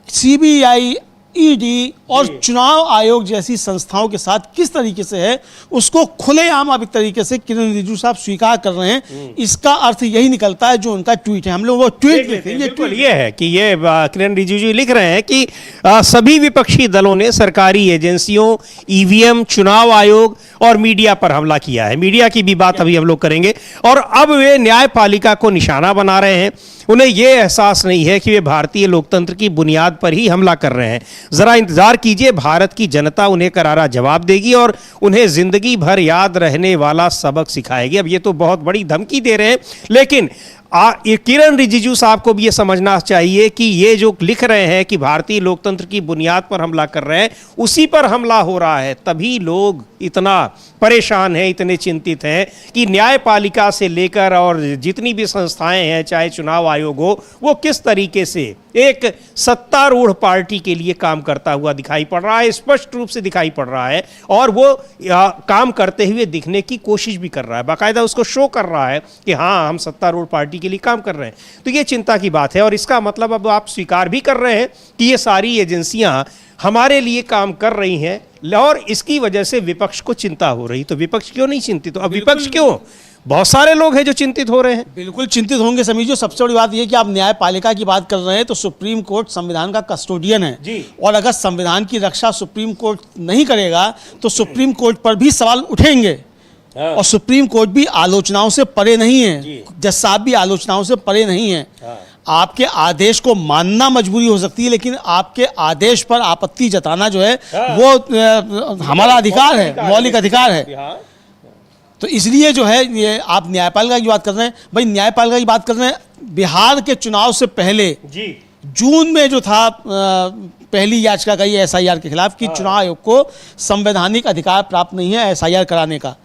सीबीआई, ईडी और चुनाव आयोग जैसी संस्थाओं के साथ किस तरीके से है उसको खुलेआम अब एक तरीके से किरण रिजिजू साहब स्वीकार कर रहे हैं। इसका अर्थ यही निकलता है जो उनका ट्वीट है। हम लोग वो ट्वीट लेते हैं, ये ट्वीट ये है कि ये किरण रिजिजू लिख रहे हैं कि सभी विपक्षी दलों ने सरकारी एजेंसियों, ईवीएम, चुनाव आयोग और मीडिया पर हमला किया है। मीडिया की भी बात अभी हम लोग करेंगे। और अब वे न्यायपालिका को निशाना बना रहे हैं। उन्हें यह एहसास नहीं है कि वे भारतीय लोकतंत्र की बुनियाद पर ही हमला कर रहे हैं। जरा इंतजार कीजिए, भारत की जनता उन्हें करारा जवाब देगी और उन्हें जिंदगी भर याद रहने वाला सबक सिखाएगी। अब ये तो बहुत बड़ी धमकी दे रहे हैं, लेकिन ये किरण रिजिजू साहब को भी ये समझना चाहिए कि ये जो लिख रहे हैं कि भारतीय लोकतंत्र की बुनियाद पर हमला कर रहे हैं, उसी पर हमला हो रहा है। तभी लोग इतना परेशान हैं, इतने चिंतित हैं कि न्यायपालिका से लेकर और जितनी भी संस्थाएं हैं, चाहे चुनाव आयोग हो, वो किस तरीके से एक सत्तारूढ़ पार्टी के लिए काम करता हुआ दिखाई पड़ रहा है, स्पष्ट रूप से दिखाई पड़ रहा है। और वो काम करते हुए दिखने की कोशिश भी कर रहा है, बाकायदा उसको शो कर रहा है कि हाँ, हम सत्तारूढ़ पार्टी के लिए काम कर रहे हैं। तो ये चिंता की बात है। और इसका मतलब अब आप स्वीकार भी कर रहे हैं कि ये सारी एजेंसियां हमारे लिए काम कर रही हैं और इसकी वजह से विपक्ष को चिंता हो रही। तो विपक्ष क्यों नहीं चिंतित? तो अब विपक्ष क्यों? बहुत सारे लोग हैं जो चिंतित हो रहे हैं। बिल्कुल चिंतित होंगे समीर जी। सबसे बड़ी बात यह कि आप न्यायपालिका की बात कर रहे हैं तो सुप्रीम कोर्ट संविधान का कस्टोडियन है जी। और अगर संविधान की रक्षा सुप्रीम कोर्ट नहीं करेगा तो सुप्रीम कोर्ट पर भी सवाल उठेंगे। और सुप्रीम कोर्ट भी आलोचनाओं से परे नहीं है, जज साहब भी आलोचनाओं से परे नहीं है। आपके आदेश को मानना मजबूरी हो सकती है, लेकिन आपके आदेश पर आपत्ति जताना जो है वो हमारा अधिकार है, मौलिक अधिकार है। तो इसलिए जो है ये आप न्यायपालिका की बात कर रहे हैं, भाई न्यायपालिका की बात कर रहे हैं। बिहार के चुनाव से पहले जून में जो था पहली याचिका गई एसआईआर के खिलाफ कि चुनाव आयोग को संवैधानिक अधिकार प्राप्त नहीं है एसआईआर कराने का।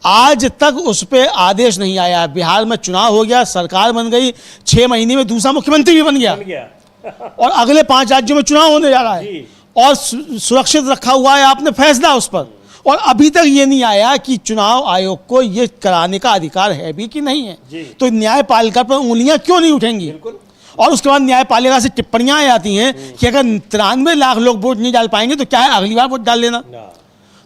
आज तक उस पर आदेश नहीं आया। बिहार में चुनाव हो गया, सरकार बन गई, 6 महीने में दूसरा मुख्यमंत्री भी बन गया और अगले 5 राज्यों में चुनाव होने जा रहा है और सुरक्षित रखा हुआ है आपने फैसला उस पर। और अभी तक ये नहीं आया कि चुनाव आयोग को ये कराने का अधिकार है भी कि नहीं है। तो न्यायपालिका पर उंगलियां क्यों नहीं उठेंगी? और उसके बाद न्यायपालिका से टिप्पणियां आती हैं कि अगर 93 लाख लोग वोट नहीं डाल पाएंगे तो क्या है, अगली बार वोट डाल लेना।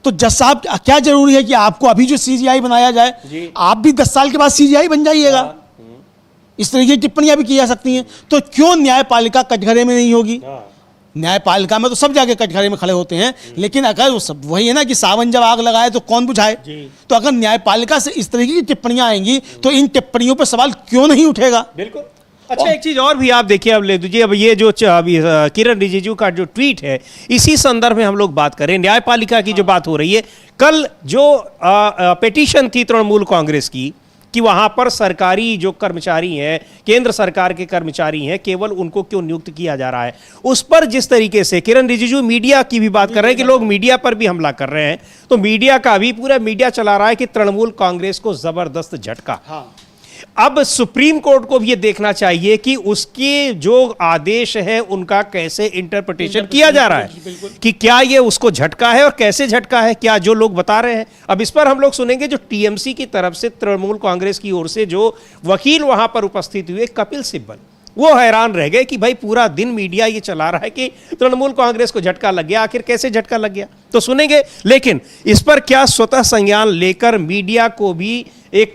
तो जज साहब क्या जरूरी है कि आपको अभी जो सीजीआई बनाया जाए, आप भी 10 साल के बाद सीजीआई बन जाइएगा। इस तरह की टिप्पणियां भी की जा सकती हैं। तो क्यों न्यायपालिका कटघरे में नहीं होगी? न्यायपालिका में तो सब जाके कटघरे में खड़े होते हैं, लेकिन अगर वो सब वही है ना कि सावन जब आग लगाए तो कौन बुझाए। तो अगर न्यायपालिका से इस तरीके की टिप्पणियां आएंगी तो इन टिप्पणियों पर सवाल क्यों नहीं उठेगा? बिल्कुल। अच्छा, एक चीज और भी आप देखिए, अब ले दीजिए, अब ये जो अभी किरण रिजिजू का जो ट्वीट है, इसी संदर्भ में हम लोग बात करें। न्यायपालिका की जो बात हो रही है, कल जो पिटीशन थी तृणमूल कांग्रेस की कि वहां पर सरकारी जो कर्मचारी हैं, केंद्र सरकार के कर्मचारी हैं, केवल उनको क्यों नियुक्त किया जा रहा है, उस पर जिस तरीके से किरण रिजिजू मीडिया की भी बात कर रहे हैं कि लोग मीडिया पर भी हमला कर रहे हैं, तो मीडिया का भी पूरा मीडिया चला रहा है कि तृणमूल कांग्रेस को जबरदस्त झटका। अब सुप्रीम कोर्ट को भी ये देखना चाहिए कि उसके जो आदेश है उनका कैसे इंटरप्रिटेशन किया जा रहा है, कि क्या ये उसको झटका है और कैसे झटका है, क्या जो लोग बता रहे हैं। अब इस पर हम लोग सुनेंगे जो टीएमसी की तरफ से तृणमूल कांग्रेस की ओर से जो वकील वहां पर उपस्थित हुए, कपिल सिब्बल, वो हैरान रह गए कि भाई पूरा दिन मीडिया ये चला रहा है कि तृणमूल कांग्रेस को झटका लग गया, आखिर कैसे झटका लग गया, तो सुनेंगे। लेकिन इस पर क्या स्वतः संज्ञान लेकर मीडिया को भी एक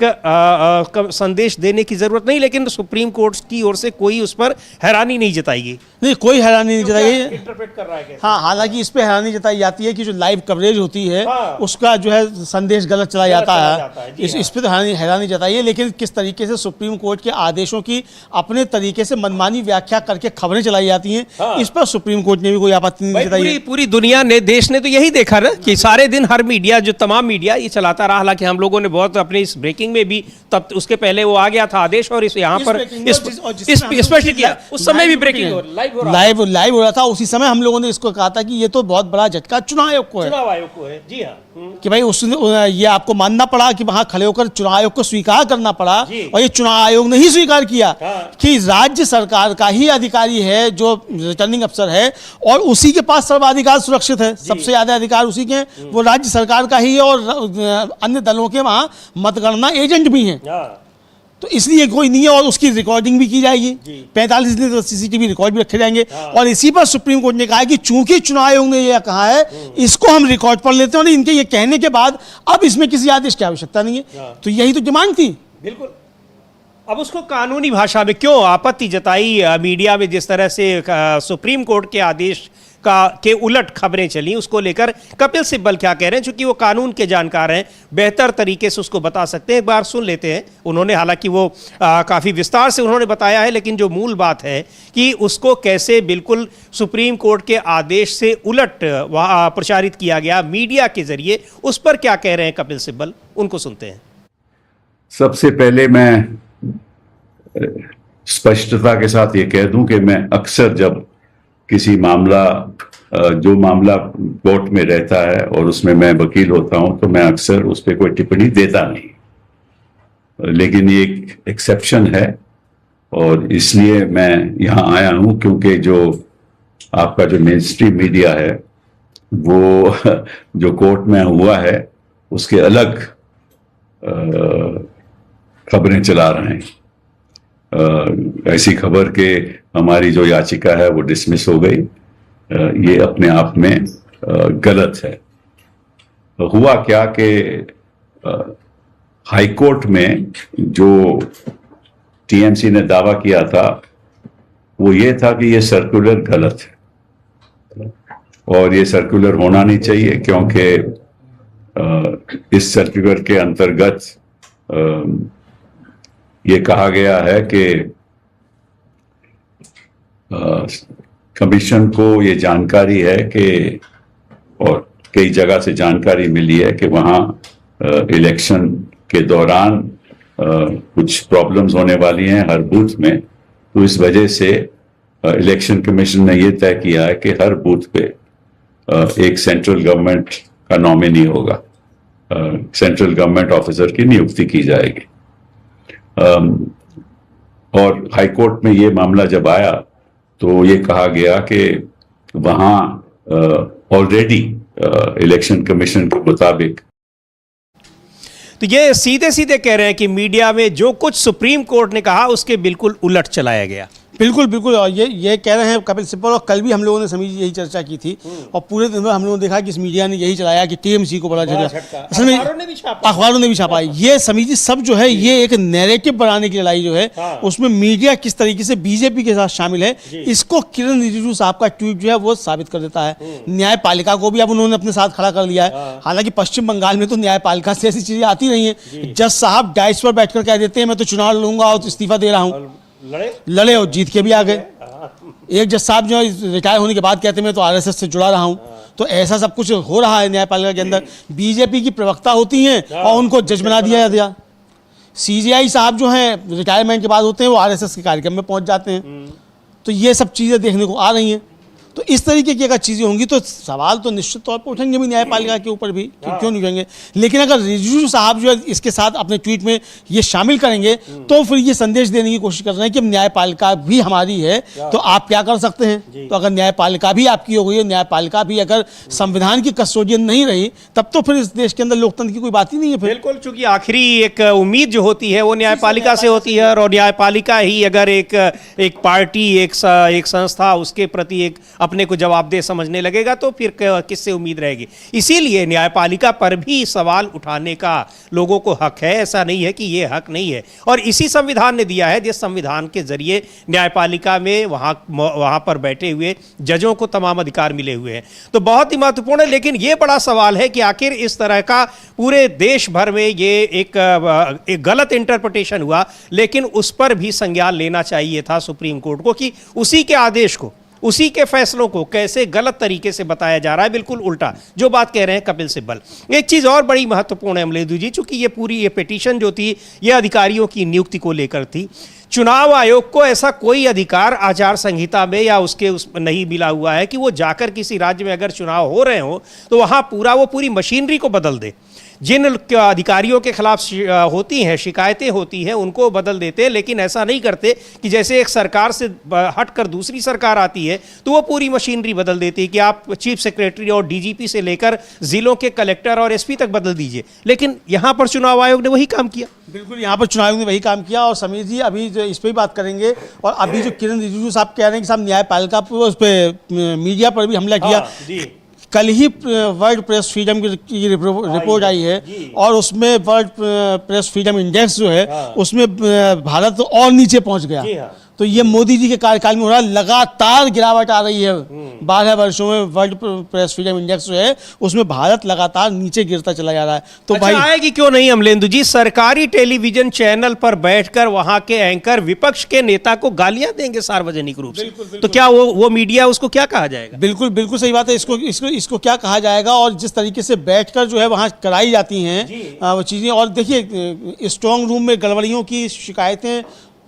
संदेश देने की जरूरत नहीं, लेकिन सुप्रीम कोर्ट की ओर से कोई उस पर हैरानी नहीं जताई गई। नहीं, कोई हैरानी नहीं जताई गई। इंटरप्रेट कर रहा है। हाँ, हालांकि इस पे हैरानी जताई जाती है कि जो लाइव कवरेज होती है उसका जो है संदेश गलत चला जाता है। इस पे तो हैरानी जताई है, लेकिन किस तरीके से सुप्रीम कोर्ट के आदेशों की अपने तरीके से मनमानी व्याख्या करके खबरें चलाई जाती हैं, इस पर सुप्रीम कोर्ट ने भी कोई आपत्ति नहीं जताई। पूरी दुनिया ने, देश ने तो यही देखा ना कि सारे दिन हर मीडिया, जो तमाम मीडिया ये चलाता रहा। हालांकि हम लोगों ने बहुत अपने इस ब्रेकिंग में भी, तब उसके पहले वो आ गया था आदेश, और इस यहाँ पर स्पष्ट किया, उस समय भी ब्रेकिंग लाइव हो रहा था। उसी समय हम लोगों ने इसको कहा था कि ये तो बहुत बड़ा झटका चुनाव आयोग को है। जी हाँ, कि भाई उसने ये आपको मानना पड़ा कि वहां खड़े होकर चुनाव आयोग को स्वीकार करना पड़ा, और ये चुनाव आयोग ने ही स्वीकार किया कि राज्य सरकार का ही अधिकारी है जो रिटर्निंग अफसर है, और उसी के पास सर्वाधिकार सुरक्षित है। सबसे ज्यादा अधिकार उसी के हैं, वो राज्य सरकार का ही है, और अन्य दलों के वहां मतगणना एजेंट भी हैं। तो इसलिए कोई नहीं है, और उसकी रिकॉर्डिंग भी की जाएगी। 45 दिन तो सीसीटीवी रिकॉर्ड भी रखे जाएंगे। और इसी पर सुप्रीम कोर्ट ने कहा है कि चूंकि चुनाव आयोग ने यह कहा है, इसको हम रिकॉर्ड पर लेते हैं, और इनके ये कहने के बाद अब इसमें किसी आदेश की आवश्यकता नहीं है। तो यही तो डिमांड थी। बिल्कुल। अब उसको कानूनी भाषा में क्यों आपत्ति जताई मीडिया में, जिस तरह से सुप्रीम कोर्ट के आदेश के उलट खबरें चली, उसको लेकर कपिल सिब्बल क्या कह रहे हैं, चूंकि वो कानून के जानकार हैं, बेहतर तरीके से उसको बता सकते हैं। एक बार सुन लेते हैं। उन्होंने, हालांकि वो काफ़ी विस्तार से उन्होंने बताया है, लेकिन जो मूल बात है कि उसको कैसे बिल्कुल सुप्रीम कोर्ट के आदेश से उलट प्रचारित किया गया मीडिया के जरिए, उस पर क्या कह रहे हैं कपिल सिब्बल, उनको सुनते हैं। सबसे पहले मैं स्पष्टता के साथ ये कह दूं कि मैं अक्सर जब किसी मामला, जो मामला कोर्ट में रहता है और उसमें मैं वकील होता हूं, तो मैं अक्सर उस पर कोई टिप्पणी देता नहीं। लेकिन ये एक एक्सेप्शन है, और इसलिए मैं यहाँ आया हूं क्योंकि जो आपका जो मेन स्ट्रीम मीडिया है, वो जो कोर्ट में हुआ है उसके अलग खबरें चला रहे हैं। ऐसी खबर के हमारी जो याचिका है वो डिसमिस हो गई। ये अपने आप में गलत है। हुआ क्या कि हाई कोर्ट में जो टीएमसी ने दावा किया था वो ये था कि ये सर्कुलर गलत है, और ये सर्कुलर होना नहीं चाहिए, क्योंकि इस सर्कुलर के अंतर्गत ये कहा गया है कि कमीशन को ये जानकारी है कि, और कई जगह से जानकारी मिली है कि वहाँ इलेक्शन के दौरान कुछ प्रॉब्लम्स होने वाली हैं हर बूथ में। तो इस वजह से इलेक्शन कमीशन ने ये तय किया है कि हर बूथ पे एक सेंट्रल गवर्नमेंट का नॉमिनी होगा, सेंट्रल गवर्नमेंट ऑफिसर की नियुक्ति की जाएगी। और हाई कोर्ट में ये मामला जब आया तो ये कहा गया कि वहाँ ऑलरेडी इलेक्शन कमीशन के मुताबिक, तो ये सीधे सीधे कह रहे हैं कि मीडिया में जो कुछ सुप्रीम कोर्ट ने कहा उसके बिल्कुल उलट चलाया गया। बिल्कुल बिल्कुल। और ये कह रहे हैं कपिल सिब्बल, और कल भी हम लोगों ने समीर जी यही चर्चा की थी, और पूरे दिन में हम लोगों ने देखा कि इस मीडिया ने यही चलाया कि टीएमसी को बड़ा झटका, असल में अखबारों ने भी छापा। ये समीर जी सब जो है ये एक नैरेटिव बनाने की लड़ाई जो है, उसमें मीडिया किस तरीके से बीजेपी के साथ शामिल है, इसको किरण रिजिजू साहब का ट्वीट जो है वो साबित कर देता है। न्यायपालिका को भी अब उन्होंने अपने साथ खड़ा कर लिया है। हालांकि पश्चिम बंगाल में तो न्यायपालिका से ऐसी चीजें आती नहीं है। जज साहब डाइस पर बैठकर कह देते हैं मैं तो चुनाव लड़ूंगा और इस्तीफा दे रहा हूँ, लड़े और जीत के भी आ गए। एक जज साहब जो रिटायर होने के बाद कहते हैं मैं तो आरएसएस से जुड़ा रहा हूं। तो ऐसा सब कुछ हो रहा है न्यायपालिका के अंदर। बीजेपी की प्रवक्ता होती हैं और उनको जज बना दिया गया। सीजेआई साहब जो हैं रिटायरमेंट के बाद होते हैं वो आरएसएस के कार्यक्रम में पहुंच जाते हैं। तो ये सब चीज़ें देखने को आ रही हैं। तो इस तरीके की अगर चीज़ें होंगी तो सवाल तो निश्चित तौर पर उठेंगे भी न्यायपालिका के ऊपर भी, क्यों नहीं उठेंगे। लेकिन अगर रिजिजू साहब जो है इसके साथ अपने ट्वीट में ये शामिल करेंगे तो फिर ये संदेश देने की कोशिश कर रहे हैं कि न्यायपालिका भी हमारी है, तो आप क्या कर सकते हैं। तो अगर न्यायपालिका भी आपकी हो गई है, न्यायपालिका भी अगर संविधान की कस्टोडियन नहीं रही, तब तो फिर इस देश के अंदर लोकतंत्र की कोई बात ही नहीं है। बिल्कुल, चूंकि आखिरी एक उम्मीद जो होती है वो न्यायपालिका से होती है, और न्यायपालिका ही अगर एक पार्टी एक संस्था उसके प्रति एक अपने को जवाबदेह समझने लगेगा तो फिर किससे उम्मीद रहेगी। इसीलिए न्यायपालिका पर भी सवाल उठाने का लोगों को हक है। ऐसा नहीं है कि ये हक नहीं है, और इसी संविधान ने दिया है जिस संविधान के जरिए न्यायपालिका में वहां पर बैठे हुए जजों को तमाम अधिकार मिले हुए हैं। तो बहुत ही महत्वपूर्ण है। लेकिन ये बड़ा सवाल है कि आखिर इस तरह का पूरे देश भर में ये एक गलत इंटरप्रिटेशन हुआ, लेकिन उस पर भी संज्ञान लेना चाहिए था सुप्रीम कोर्ट को कि उसी के आदेश को, उसी के फैसलों को कैसे गलत तरीके से बताया जा रहा है। बिल्कुल उल्टा जो बात कह रहे हैं कपिल सिब्बल। एक चीज़ और बड़ी महत्वपूर्ण है अमलेंदु जी, चूंकि ये पूरी पिटीशन जो थी ये अधिकारियों की नियुक्ति को लेकर थी। चुनाव आयोग को ऐसा कोई अधिकार आचार संहिता में या उसके नहीं मिला हुआ है कि वो जाकर किसी राज्य में अगर चुनाव हो रहे हो तो वहाँ पूरी मशीनरी को बदल दे। जिन अधिकारियों के खिलाफ होती हैं शिकायतें होती हैं उनको बदल देते हैं, लेकिन ऐसा नहीं करते कि जैसे एक सरकार से हटकर दूसरी सरकार आती है तो वो पूरी मशीनरी बदल देती है कि आप चीफ सेक्रेटरी और डीजीपी से लेकर जिलों के कलेक्टर और एसपी तक बदल दीजिए। लेकिन यहाँ पर चुनाव आयोग ने वही काम किया। बिल्कुल, यहाँ पर चुनाव आयोग ने वही काम किया। और समीर जी अभी जो इस पर भी बात करेंगे, और अभी जो किरण रिजिजू साहब कह रहे हैं कि साहब न्यायपालिका पर उस पर मीडिया पर भी हमला किया। कल ही वर्ल्ड प्रेस फ्रीडम की रिपोर्ट आई है, और उसमें वर्ल्ड प्रेस फ्रीडम इंडेक्स जो है उसमें भारत और नीचे पहुंच गया। तो ये मोदी जी के कार्यकाल में हो रहा है। लगातार गिरावट आ रही है 12 वर्षों में। वर्ल्ड प्रेस फ्रीडम इंडेक्स जो है उसमें भारत लगातार नीचे गिरता चला जा रहा है। तो अच्छा, भाई आएगी क्यों नहीं अमलेंदु जी। सरकारी टेलीविजन चैनल पर बैठकर वहां के एंकर विपक्ष के नेता को गालियां देंगे सार्वजनिक रूप से, तो क्या वो मीडिया उसको क्या कहा जाएगा। बिल्कुल बिल्कुल सही बात है। इसको क्या कहा जाएगा। और जिस तरीके से बैठकर जो है वहां कराई जाती हैं वो चीजें, और देखिए स्ट्रांग रूम में गड़बड़ियों की शिकायतें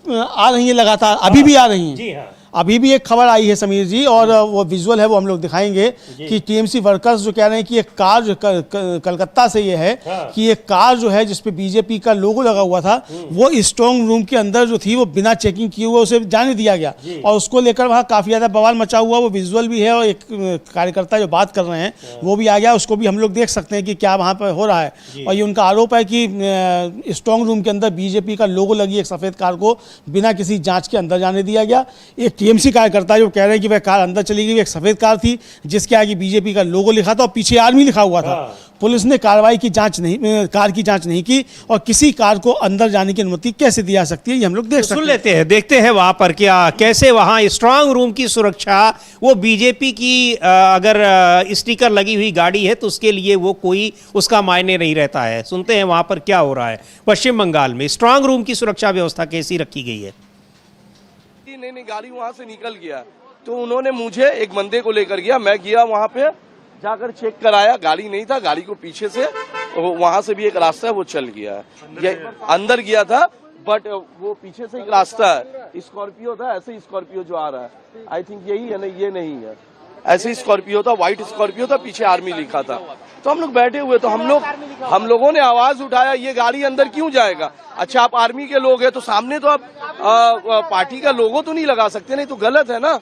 आ रही हैं लगातार, अभी भी आ रही हैं। जी हाँ। अभी भी एक खबर आई है समीर जी, और वो विजुअल है वो हम लोग दिखाएंगे कि टीएमसी वर्कर्स जो कह रहे हैं कि एक कार जो कलकत्ता से ये है कि एक कार जो है जिसपे बीजेपी का लोगो लगा हुआ था वो स्ट्रांग रूम के अंदर जो थी वो बिना चेकिंग किए हुए उसे जाने दिया गया, और उसको लेकर वहाँ काफ़ी ज़्यादा बवाल मचा हुआ। वो विजुअल भी है, और एक कार्यकर्ता जो बात कर रहे हैं वो भी आ गया, उसको भी हम लोग देख सकते हैं कि क्या वहाँ पर हो रहा है। और ये उनका आरोप है कि स्ट्रांग रूम के अंदर बीजेपी का लोगो लगी एक सफ़ेद कार को बिना किसी जाँच के अंदर जाने दिया गया। एक टीएमसी कार्यकर्ता जो कह रहे हैं कि वह कार अंदर चली गई, एक सफेद कार थी जिसके आगे बीजेपी का लोगो लिखा था और पीछे आर्मी लिखा हुआ था। पुलिस ने कार्रवाई की कार की जांच नहीं की, और किसी कार को अंदर जाने की अनुमति कैसे दी जा सकती है ये हम लोग देखते हैं वहां पर कैसे वहां स्ट्रांग रूम की सुरक्षा, वो बीजेपी की अगर स्टिकर लगी हुई गाड़ी है तो उसके लिए वो कोई उसका मायने नहीं रहता है। सुनते हैं वहां पर क्या हो रहा है पश्चिम बंगाल में, स्ट्रांग रूम की सुरक्षा व्यवस्था कैसी रखी गई है। नहीं गाड़ी वहां से निकल गया, तो उन्होंने मुझे एक बंदे को लेकर गया, मैं गया वहां पे जाकर चेक कराया, गाड़ी नहीं था, गाड़ी को पीछे से वहां से भी एक रास्ता है वो चल गया है, अंदर गया था बट वो पीछे से एक रास्ता है, स्कॉर्पियो था, ऐसे स्कॉर्पियो जो आ रहा है, आई थिंक यही है, नहीं ये नहीं है, ऐसे स्कॉर्पियो था, व्हाइट स्कॉर्पियो था, पीछे आर्मी लिखा था। तो हम लोग बैठे हुए, तो हम लोगों ने आवाज उठाया ये गाड़ी अंदर क्यों जाएगा। अच्छा आप आर्मी के लोग हैं तो सामने तो आप पार्टी का लोगो तो नहीं लगा सकते, नहीं तो गलत है ना,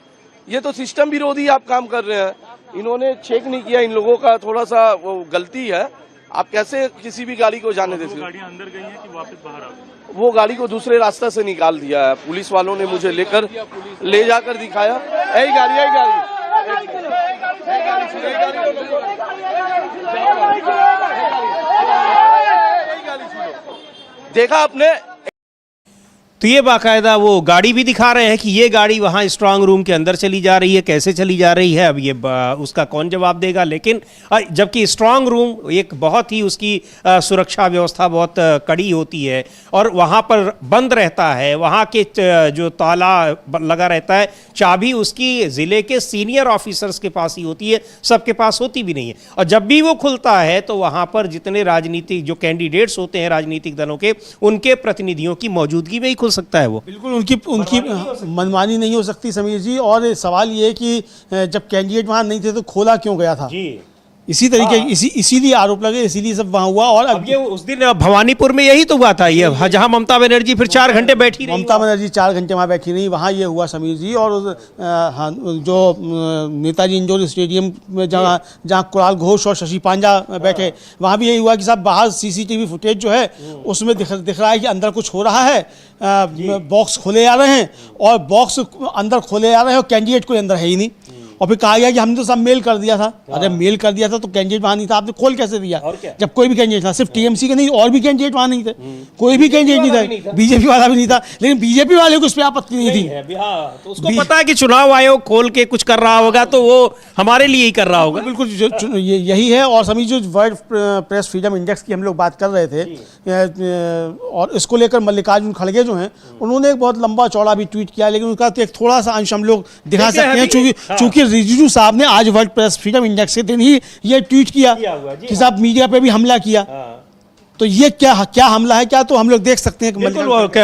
ये तो सिस्टम विरोधी आप काम कर रहे हैं। इन्होंने चेक नहीं किया, इन लोगों का थोड़ा सा वो गलती है। आप कैसे किसी भी गाड़ी को जाने देते? गाड़ियां अंदर गई हैं कि वापस बाहर आ गई? वो गाड़ी को दूसरे रास्ते से निकाल दिया है, पुलिस वालों ने मुझे ले जाकर दिखाया। यही गाड़ी देखा आपने? तो ये बाकायदा वो गाड़ी भी दिखा रहे हैं कि ये गाड़ी वहाँ स्ट्रांग रूम के अंदर चली जा रही है, कैसे चली जा रही है, अब ये उसका कौन जवाब देगा। लेकिन जबकि स्ट्रांग रूम एक बहुत ही उसकी सुरक्षा व्यवस्था बहुत कड़ी होती है और वहाँ पर बंद रहता है, वहाँ के जो ताला लगा रहता है, चाबी उसकी ज़िले के सीनियर ऑफिसर्स के पास ही होती है, सबके पास होती भी नहीं है। और जब भी वो खुलता है तो वहाँ पर जितने राजनीतिक जो कैंडिडेट्स होते हैं राजनीतिक दलों के, उनके प्रतिनिधियों की मौजूदगी में ही खुल सकता है वो। बिल्कुल उनकी मनमानी नहीं हो सकती समीर जी। और सवाल ये है कि जब कैंडिडेट वहाँ नहीं थे तो खोला क्यों गया था? जी, इसी तरीके इसीलिए आरोप लगे, इसीलिए सब वहाँ हुआ। और अब ये उस दिन भवानीपुर में यही तो हुआ था, ये जहाँ ममता बनर्जी फिर 4 घंटे बैठी रही। ममता बनर्जी 4 घंटे वहाँ बैठी रही, वहाँ ये हुआ समीर जी। और जो नेताजी इंडोर स्टेडियम में जहाँ कुणाल घोष और शशि पांजा बैठे, वहाँ भी यही हुआ कि साहब बाहर CCTV फुटेज जो है उसमें दिख रहा है कि अंदर कुछ हो रहा है, बॉक्स खोले जा रहे हैं और बॉक्स अंदर खोले जा रहे हैं और कैंडिडेट कोई अंदर है ही नहीं। और फिर कहा गया कि हमने तो सब मेल कर दिया था। अरे मेल कर दिया था तो कैंडिडेट वहाँ नहीं था, आपने खोल कैसे दिया? जब कोई भी कैंडिडेट था, सिर्फ TMC के नहीं और भी कैंडिडेट वहाँ नहीं थे, कोई भी कैंडिडेट नहीं था, बीजेपी वाला भी नहीं था। लेकिन बीजेपी वाले को उस पर आपत्ति नहीं थी। तो उसको पता है कि चुनाव आयोग खोल के कुछ कर रहा होगा तो वो हमारे लिए ही कर रहा होगा। बिल्कुल यही है। और सभी जो वर्ल्ड प्रेस फ्रीडम इंडेक्स की हम लोग बात कर रहे थे और इसको लेकर मल्लिकार्जुन खड़गे जो हैं उन्होंने एक बहुत लंबा चौड़ा भी ट्वीट किया, लेकिन उसका एक थोड़ा सा अंश हम लोग दिखा सकते हैं। चूंकि रिजिजू साहब ने आज वर्ल्ड प्रेस फ्रीडम इंडेक्स के दिन ही ये ट्वीट किया कि साहब मीडिया पे भी हमला किया। तो ये क्या हमला है क्या, तो हम लोग देख सकते हैं कि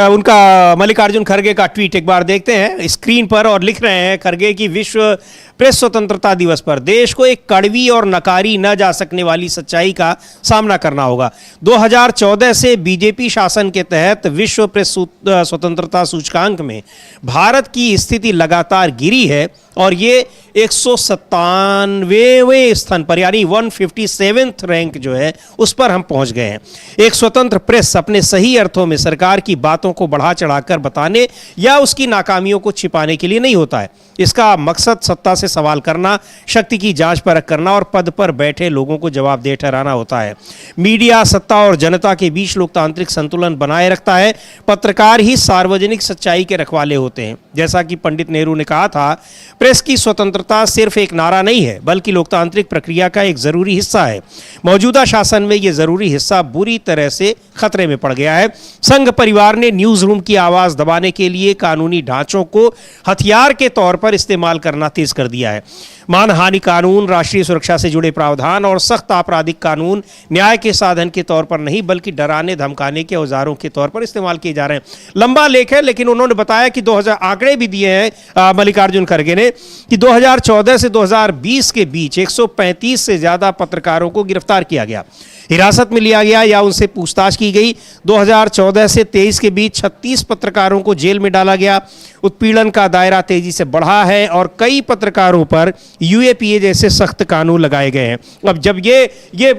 उनका मल्लिकार्जुन खड़गे का ट्वीट एक बार देखते हैं स्क्रीन पर। और लिख रहे हैं खड़गे की विश्व प्रेस स्वतंत्रता दिवस पर देश को एक कड़वी और नकारी न जा सकने वाली सच्चाई का सामना करना होगा। 2014 से बीजेपी शासन के तहत विश्व प्रेस स्वतंत्रता सूचकांक में भारत की स्थिति लगातार गिरी है और ये 197वें स्थान पर यानी 157th रैंक जो है उस पर हम पहुंच गए हैं। एक स्वतंत्र प्रेस अपने सही अर्थों में सरकार की बातों को बढ़ा चढ़ाकर बताने या उसकी नाकामियों को छिपाने के लिए नहीं होता है। इसका मकसद सत्ता से सवाल करना, शक्ति की जांच परख करना और पद पर बैठे लोगों को जवाबदेह ठहराना होता है। मीडिया सत्ता और जनता के बीच लोकतांत्रिक संतुलन बनाए रखता है। पत्रकार ही सार्वजनिक सच्चाई के रखवाले होते हैं। जैसा कि पंडित नेहरू ने कहा था, प्रेस की स्वतंत्रता सिर्फ एक नारा नहीं है बल्कि लोकतांत्रिक प्रक्रिया का एक जरूरी हिस्सा है। मौजूदा शासन में यह जरूरी हिस्सा बुरी तरह से खतरे में पड़ गया है। संघ परिवार ने न्यूज रूम की आवाज दबाने के लिए कानूनी ढांचों को हथियार के तौर पर इस्तेमाल करना तेज कर दिया है। मानहानि कानून, राष्ट्रीय सुरक्षा से जुड़े प्रावधान और सख्त आपराधिक कानून न्याय के साधन के तौर पर नहीं बल्कि डराने धमकाने के औजारों के तौर पर इस्तेमाल किए जा रहे हैं। लंबा लेख है, लेकिन उन्होंने बताया कि 2000 आंकड़े भी दिए हैं मल्लिकार्जुन खड़गे ने कि 2014 से 2020 के बीच 135 से ज्यादा पत्रकारों को गिरफ्तार किया गया, हिरासत में लिया गया या उनसे पूछताछ की गई। 2014 से 23 के बीच 36 पत्रकारों को जेल में डाला गया। उत्पीड़न का दायरा तेजी से बढ़ा है और कई पत्रकारों पर UAPA जैसे सख्त कानून लगाए गए हैं। अब जब ये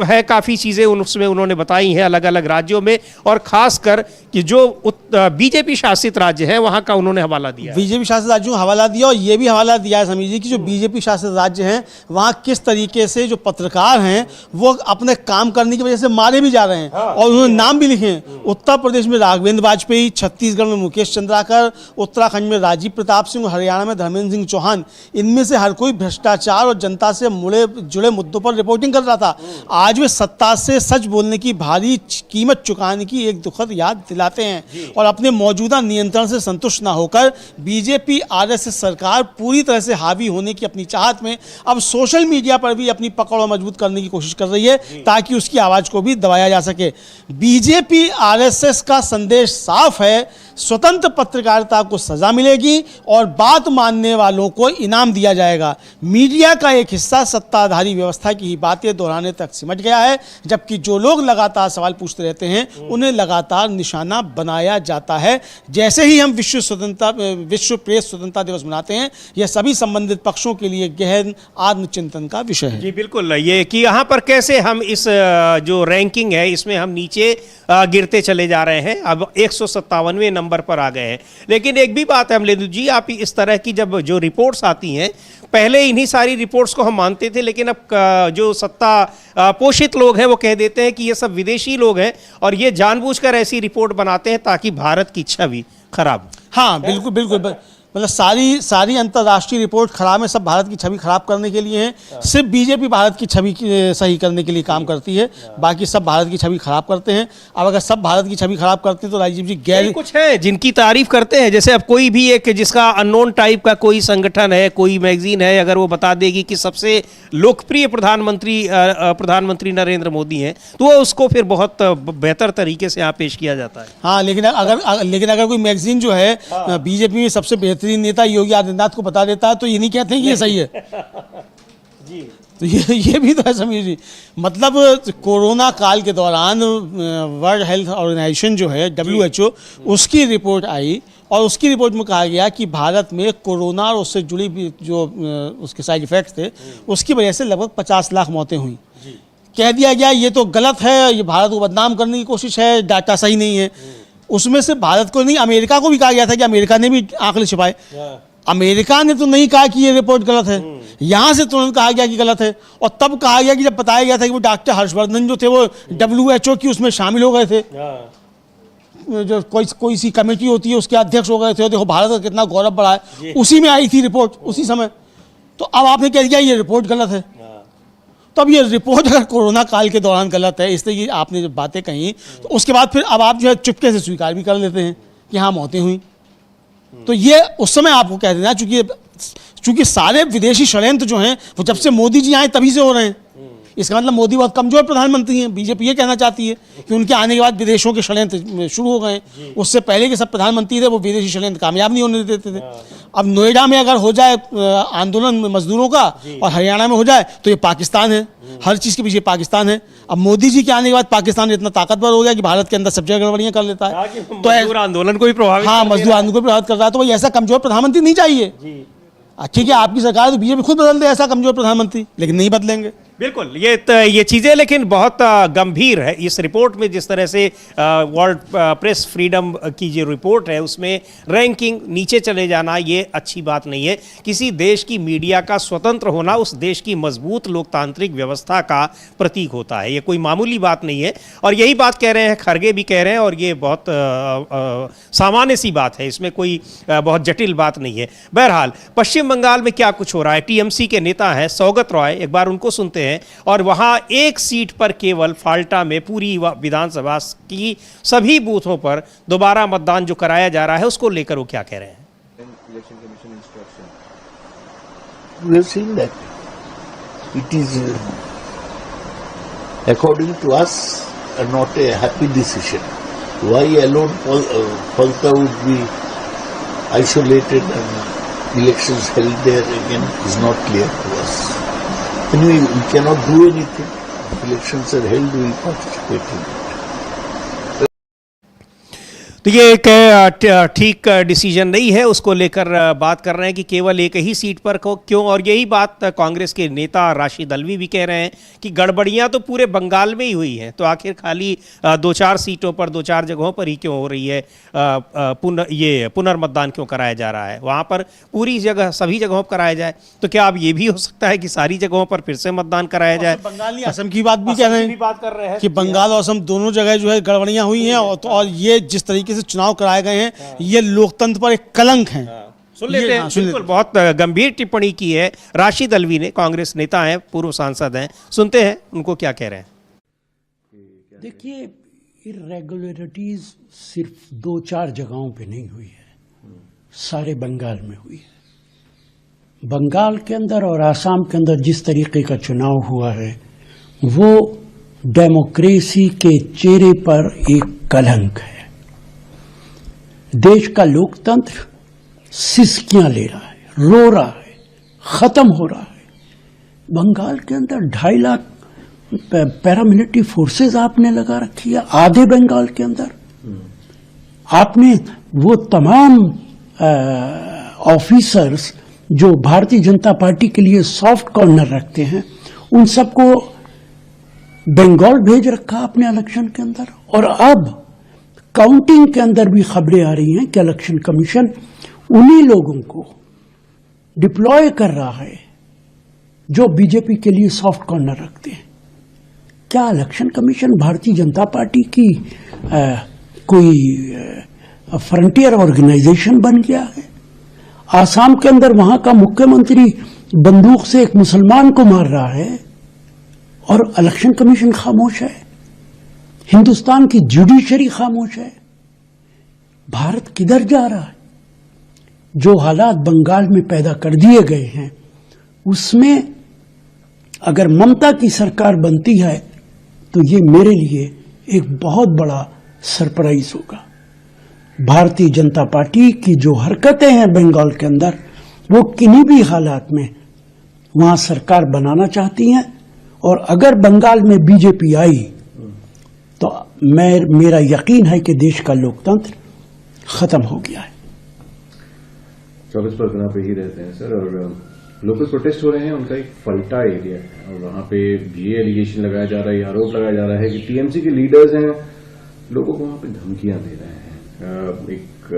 है काफ़ी चीज़ें उसमें उन्होंने बताई हैं अलग अलग राज्यों में और खासकर कि जो बीजेपी शासित राज्य है वहाँ का उन्होंने हवाला दिया। बीजेपी शासित राज्यों का हवाला दिया और ये भी हवाला दिया है समीर जी कि जो बीजेपी शासित राज्य हैं वहाँ किस तरीके से जो पत्रकार हैं वो अपने काम करने की वजह से मारे भी जा रहे हैं। और उन्होंने नाम भी लिखे हैं। उत्तर प्रदेश में राघवेंद्र वाजपेयी, छत्तीसगढ़ में मुकेश चंद्राकर, उत्तराखंड में राजीव प्रताप सिंह, हरियाणा में धर्मेंद्र सिंह चौहान। इनमें से हर कोई भ्रष्टाचार और जनता से जुड़े मुद्दों पर रिपोर्टिंग कर रहा था। आज वे सत्ता से सच बोलने की भारी कीमत चुकाने की एक दुखद याद दिलाते हैं और अपने मौजूदा नियंत्रण से संतुष्ट न होकर बीजेपी RSS सरकार पूरी तरह से हावी होने की अपनी चाहत में अब सोशल मीडिया पर भी अपनी पकड़ और मजबूत करने की कोशिश कर रही है ताकि उसकी आवाज को भी दबाया जा सके। बीजेपी RSS का संदेश साफ है, स्वतंत्र पत्रकारिता को सजा मिलेगी और बात मानने वालों को इनाम दिया जाएगा। मीडिया का एक हिस्सा सत्ताधारी व्यवस्था की ही बातें दोहराने तक सिमट गया है, जबकि जो लोग लगातार सवाल पूछते रहते हैं उन्हें लगातार निशाना बनाया जाता है। जैसे ही हम विश्व प्रेस स्वतंत्रता दिवस मनाते हैं, यह सभी संबंधित पक्षों के लिए गहन आत्मचिंतन का विषय है। जी बिल्कुल, ये कि यहाँ पर कैसे हम इस जो रैंकिंग है इसमें हम नीचे गिरते चले जा रहे हैं। अब 157वें नंबर पर आ गए हैं। लेकिन एक भी बात है अमलेंदु जी, आप इस तरह की जब जो रिपोर्ट्स आती हैं, पहले इन्हीं सारी रिपोर्ट्स को हम मानते थे, लेकिन अब जो सत्ता पोषित लोग हैं वो कह देते हैं कि ये सब विदेशी लोग हैं और ये जानबूझकर ऐसी रिपोर्ट बनाते हैं ताकि भारत की छवि खराब। हाँ बिल्कुल बिल्कुल, मतलब सारी अंतर्राष्ट्रीय रिपोर्ट खराब है, सब भारत की छवि खराब करने के लिए हैं। सिर्फ बीजेपी भारत की छवि सही करने के लिए काम करती है, बाकी सब भारत की छवि खराब करते हैं। अब अगर सब भारत की छवि खराब करते हैं तो राजीव जी गैर कुछ है जिनकी तारीफ करते हैं, जैसे अब कोई भी एक जिसका अननोन टाइप का कोई संगठन है, कोई मैगजीन है, अगर वो बता देगी कि सबसे लोकप्रिय प्रधानमंत्री नरेंद्र मोदी हैं, तो वो उसको फिर बहुत बेहतर तरीके से यहाँ पेश किया जाता है। हाँ, लेकिन अगर कोई मैगजीन जो है बीजेपी में सबसे बेहतरीन नेता योगी आदित्यनाथ को बता देता है तो ये नहीं कहते हैं कि ये सही है। जी, तो ये भी तो है समीर जी। मतलब कोरोना काल के दौरान वर्ल्ड हेल्थ ऑर्गेनाइजेशन जो है WHO, उसकी रिपोर्ट आई और उसकी रिपोर्ट में कहा गया कि भारत में कोरोना और उससे जुड़ी जो उसके साइड इफेक्ट्स थे उसकी वजह से लगभग 50 लाख मौतें हुई। कह दिया गया ये तो गलत है, ये भारत को बदनाम करने की कोशिश है, डाटा सही नहीं है। उसमें से भारत को नहीं, अमेरिका को भी कहा गया था कि अमेरिका ने भी आंकड़े छिपाए। अमेरिका ने तो नहीं कहा कि ये रिपोर्ट गलत है, यहाँ से तुरंत कहा गया कि गलत है। और तब कहा गया कि जब बताया गया था कि वो डॉक्टर हर्षवर्धन जो थे वो WHO की उसमें शामिल हो गए थे, जो कोई सी कमेटी होती है उसके अध्यक्ष हो गए थे, देखो भारत का कितना गौरव बढ़ा है, उसी में आई थी रिपोर्ट उसी समय। तो अब आपने कह दिया ये रिपोर्ट गलत है। तो अब ये रिपोर्ट अगर कोरोना काल के दौरान गलत है, इसलिए ये आपने जो बातें कही, तो उसके बाद फिर अब आप जो है चुपके से स्वीकार भी कर लेते हैं कि हाँ मौतें हुई। तो ये उस समय आपको कह देना, चूंकि सारे विदेशी षड्यंत्र जो हैं वो जब से मोदी जी आए तभी से हो रहे हैं। इसका मतलब मोदी बहुत कमजोर प्रधानमंत्री हैं। बीजेपी ये कहना चाहती है कि उनके आने के बाद विदेशों के षड्यंत्र शुरू हो गए। उससे पहले के सब प्रधानमंत्री थे वो विदेशी षड्यंत्र कामयाब नहीं होने देते थे। अब नोएडा में अगर हो जाए आंदोलन मजदूरों का और हरियाणा में हो जाए तो ये पाकिस्तान है, हर चीज़ के पीछे पाकिस्तान है। अब मोदी जी के आने के बाद पाकिस्तान इतना ताकतवर हो गया कि भारत के अंदर सब जगह गड़बड़ियाँ कर लेता है। तो मजदूर आंदोलन को भी प्रभावित, हाँ मजदूर आंदोलन को भी प्रभावित कर रहा है। तो वही ऐसा कमजोर प्रधानमंत्री नहीं चाहिए। ठीक है, आपकी सरकार तो बीजेपी खुद बदल दे ऐसा कमजोर प्रधानमंत्री, लेकिन नहीं बदलेंगे। बिल्कुल, ये चीज़ें लेकिन बहुत गंभीर है। इस रिपोर्ट में जिस तरह से वर्ल्ड प्रेस फ्रीडम की जो रिपोर्ट है उसमें रैंकिंग नीचे चले जाना ये अच्छी बात नहीं है। किसी देश की मीडिया का स्वतंत्र होना उस देश की मजबूत लोकतांत्रिक व्यवस्था का प्रतीक होता है, ये कोई मामूली बात नहीं है। और यही बात कह रहे हैं खड़गे भी कह रहे हैं, और ये बहुत सामान्य सी बात है, इसमें कोई बहुत जटिल बात नहीं है। बहरहाल पश्चिम बंगाल में क्या कुछ हो रहा है, TMC के नेता हैं सौगत रॉय, एक बार उनको सुनते हैं। और वहां एक सीट पर केवल फाल्टा में पूरी विधानसभा की सभी बूथों पर दोबारा मतदान जो कराया जा रहा है उसको लेकर वो क्या कह रहे हैं। We have seen that it is according to us not a happy decision. Why alone Falta would be isolated and elections held there again is not clear to us. Anyway, we cannot do anything. If elections are held, we will participate in it. तो ये एक ठीक डिसीजन नहीं है, उसको लेकर बात कर रहे हैं कि केवल एक ही सीट पर क्यों। और यही बात कांग्रेस के नेता राशिद अल्वी भी कह रहे हैं कि गड़बड़ियां तो पूरे बंगाल में ही हुई हैं, तो आखिर खाली 2-4 सीटों पर 2-4 जगहों पर ही क्यों हो रही है, पुनर्मतदान क्यों कराया जा रहा है, वहाँ पर पूरी जगह सभी जगहों पर कराया जाए। तो क्या अब ये भी हो सकता है कि सारी जगहों पर फिर से मतदान कराया जाए। बंगाल नहीं, असम की बात भी कह रहे हैं कि बंगाल और असम दोनों जगह जो है गड़बड़ियां हुई हैं। और ये जिस तरीके से चुनाव कराए गए हैं ये लोकतंत्र पर एक कलंक है। सुन लेते हैं, बिल्कुल बहुत गंभीर टिप्पणी की है राशिद अल्वी ने, कांग्रेस नेता हैं, पूर्व सांसद हैं। सुनते हैं उनको क्या कह रहे हैं। देखिए, इरेगुलरिटीज सिर्फ 2-4 जगहों पे नहीं हुई है, सारे बंगाल में हुई है। बंगाल के अंदर और आसाम के अंदर जिस तरीके का चुनाव हुआ है वो डेमोक्रेसी के चेहरे पर एक कलंक है। देश का लोकतंत्र सिसकियां ले रहा है, रो रहा है, खत्म हो रहा है। बंगाल के अंदर 2.5 लाख पैरामिलिट्री फोर्सेस आपने लगा रखी है आधे बंगाल के अंदर। आपने वो तमाम ऑफिसर्स जो भारतीय जनता पार्टी के लिए सॉफ्ट कॉर्नर रखते हैं, उन सबको बंगाल भेज रखा आपने इलेक्शन के अंदर। और अब काउंटिंग के अंदर भी खबरें आ रही हैं कि इलेक्शन कमीशन उन्हीं लोगों को डिप्लॉय कर रहा है जो बीजेपी के लिए सॉफ्ट कॉर्नर रखते हैं। क्या election commission Bharatiya Janata party की कोई फ्रंटियर ऑर्गेनाइजेशन बन गया है? आसाम के अंदर वहां का मुख्यमंत्री बंदूक से एक मुसलमान को मार रहा है और इलेक्शन कमीशन खामोश है। हिंदुस्तान की जुडिशरी खामोश है। भारत किधर जा रहा है? जो हालात बंगाल में पैदा कर दिए गए हैं, उसमें अगर ममता की सरकार बनती है तो ये मेरे लिए एक बहुत बड़ा सरप्राइज होगा। भारतीय जनता पार्टी की जो हरकतें हैं बंगाल के अंदर, वो किन्हीं भी हालात में वहां सरकार बनाना चाहती हैं। और अगर बंगाल में बीजेपी आई तो मेरा यकीन है कि देश का लोकतंत्र खत्म हो गया है। 24 परगना पे ही रहते हैं सर, और लोकल प्रोटेस्ट हो रहे हैं। उनका एक फल्टा एरिया है और वहां पे भी एलिगेशन लगाया जा रहा है, आरोप लगाया जा रहा है कि टीएमसी के लीडर्स हैं, लोगों को वहां पे धमकियां दे रहे हैं। एक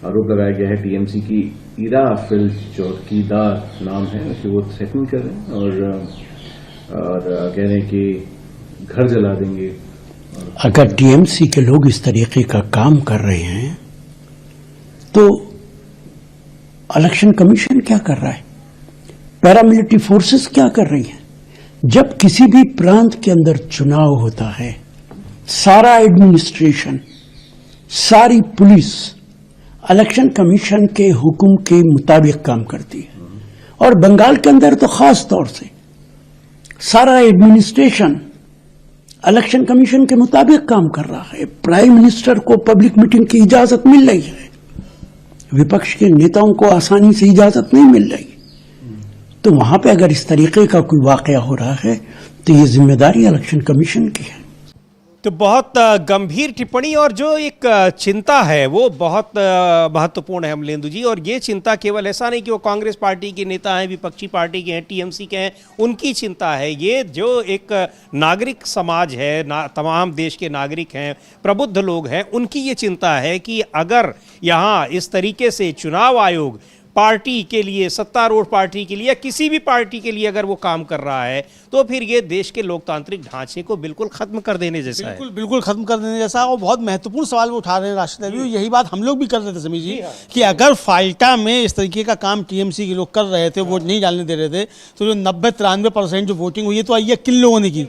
आरोप लगाया गया है टीएमसी की इरा फिल चौकीदार नाम है, कि वो थ्रेटनिंग कर रहे हैं और कह रहे हैं कि घर जला देंगे। अगर टीएमसी के लोग इस तरीके का काम कर रहे हैं तो इलेक्शन कमीशन क्या कर रहा है? पैरामिलिट्री फोर्सेस क्या कर रही हैं? जब किसी भी प्रांत के अंदर चुनाव होता है, सारा एडमिनिस्ट्रेशन, सारी पुलिस इलेक्शन कमीशन के हुक्म के मुताबिक काम करती है। और बंगाल के अंदर तो खास तौर से सारा एडमिनिस्ट्रेशन इलेक्शन कमीशन के मुताबिक काम कर रहा है। प्राइम मिनिस्टर को पब्लिक मीटिंग की इजाजत मिल रही है, विपक्ष के नेताओं को आसानी से इजाजत नहीं मिल रही। तो वहां पे अगर इस तरीके का कोई वाकया हो रहा है तो ये जिम्मेदारी इलेक्शन कमीशन की है। तो बहुत गंभीर टिप्पणी, और जो एक चिंता है वो बहुत महत्वपूर्ण है अमलेंदु जी। और ये चिंता केवल ऐसा नहीं कि वो कांग्रेस पार्टी के नेता हैं, विपक्षी पार्टी के हैं, टीएमसी के हैं, उनकी चिंता है। ये जो एक नागरिक समाज है, तमाम देश के नागरिक हैं, प्रबुद्ध लोग हैं, उनकी ये चिंता है कि अगर यहाँ इस तरीके से चुनाव आयोग पार्टी के लिए, सत्तारूढ़ पार्टी के लिए या किसी भी पार्टी के लिए अगर वो काम कर रहा है तो फिर ये देश के लोकतांत्रिक ढांचे को बिल्कुल खत्म कर देने जैसा है। बिल्कुल खत्म कर देने जैसा। और बहुत महत्वपूर्ण सवाल वो उठा रहे हैं राष्ट्रीय अध्यक्ष। यही बात हम लोग भी कर रहे थे समीर जी, कि अगर फाल्टा में इस तरीके का काम टीएमसी के लोग कर रहे थे, वोट नहीं डालने दे रहे थे, तो जो 90-93% जो वोटिंग हुई है तो ये किन लोगों ने की?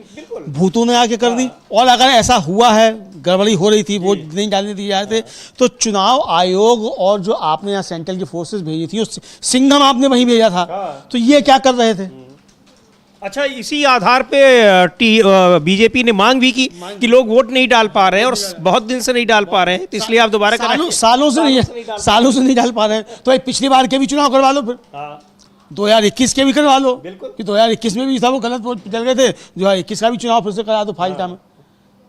भूतों ने आके कर दी। और अगर ऐसा हुआ है, गड़बड़ी हो रही थी, वोट नहीं डालने दिए जा रहे थे, तो चुनाव आयोग और जो आपने यहाँ सेंट्रल की फोर्सेस भेजी थी, उस सिंघम आपने वहीं भेजा था, तो ये क्या कर रहे थे? अच्छा, इसी आधार पे बीजेपी ने मांग भी की कि लोग वोट नहीं डाल पा रहे हैं और बहुत दिन से नहीं डाल पा रहे हैं, तो इसलिए आप दोबारा सालों से नहीं डाल पा रहे हैं। तो एक पिछली बार के भी चुनाव करवा लो, फिर 2021 के भी करवा लो, कि 2021 में भी था वो गलत वोट चल गए थे, 2021 का भी चुनाव फिर से करा दो फाल्टा में।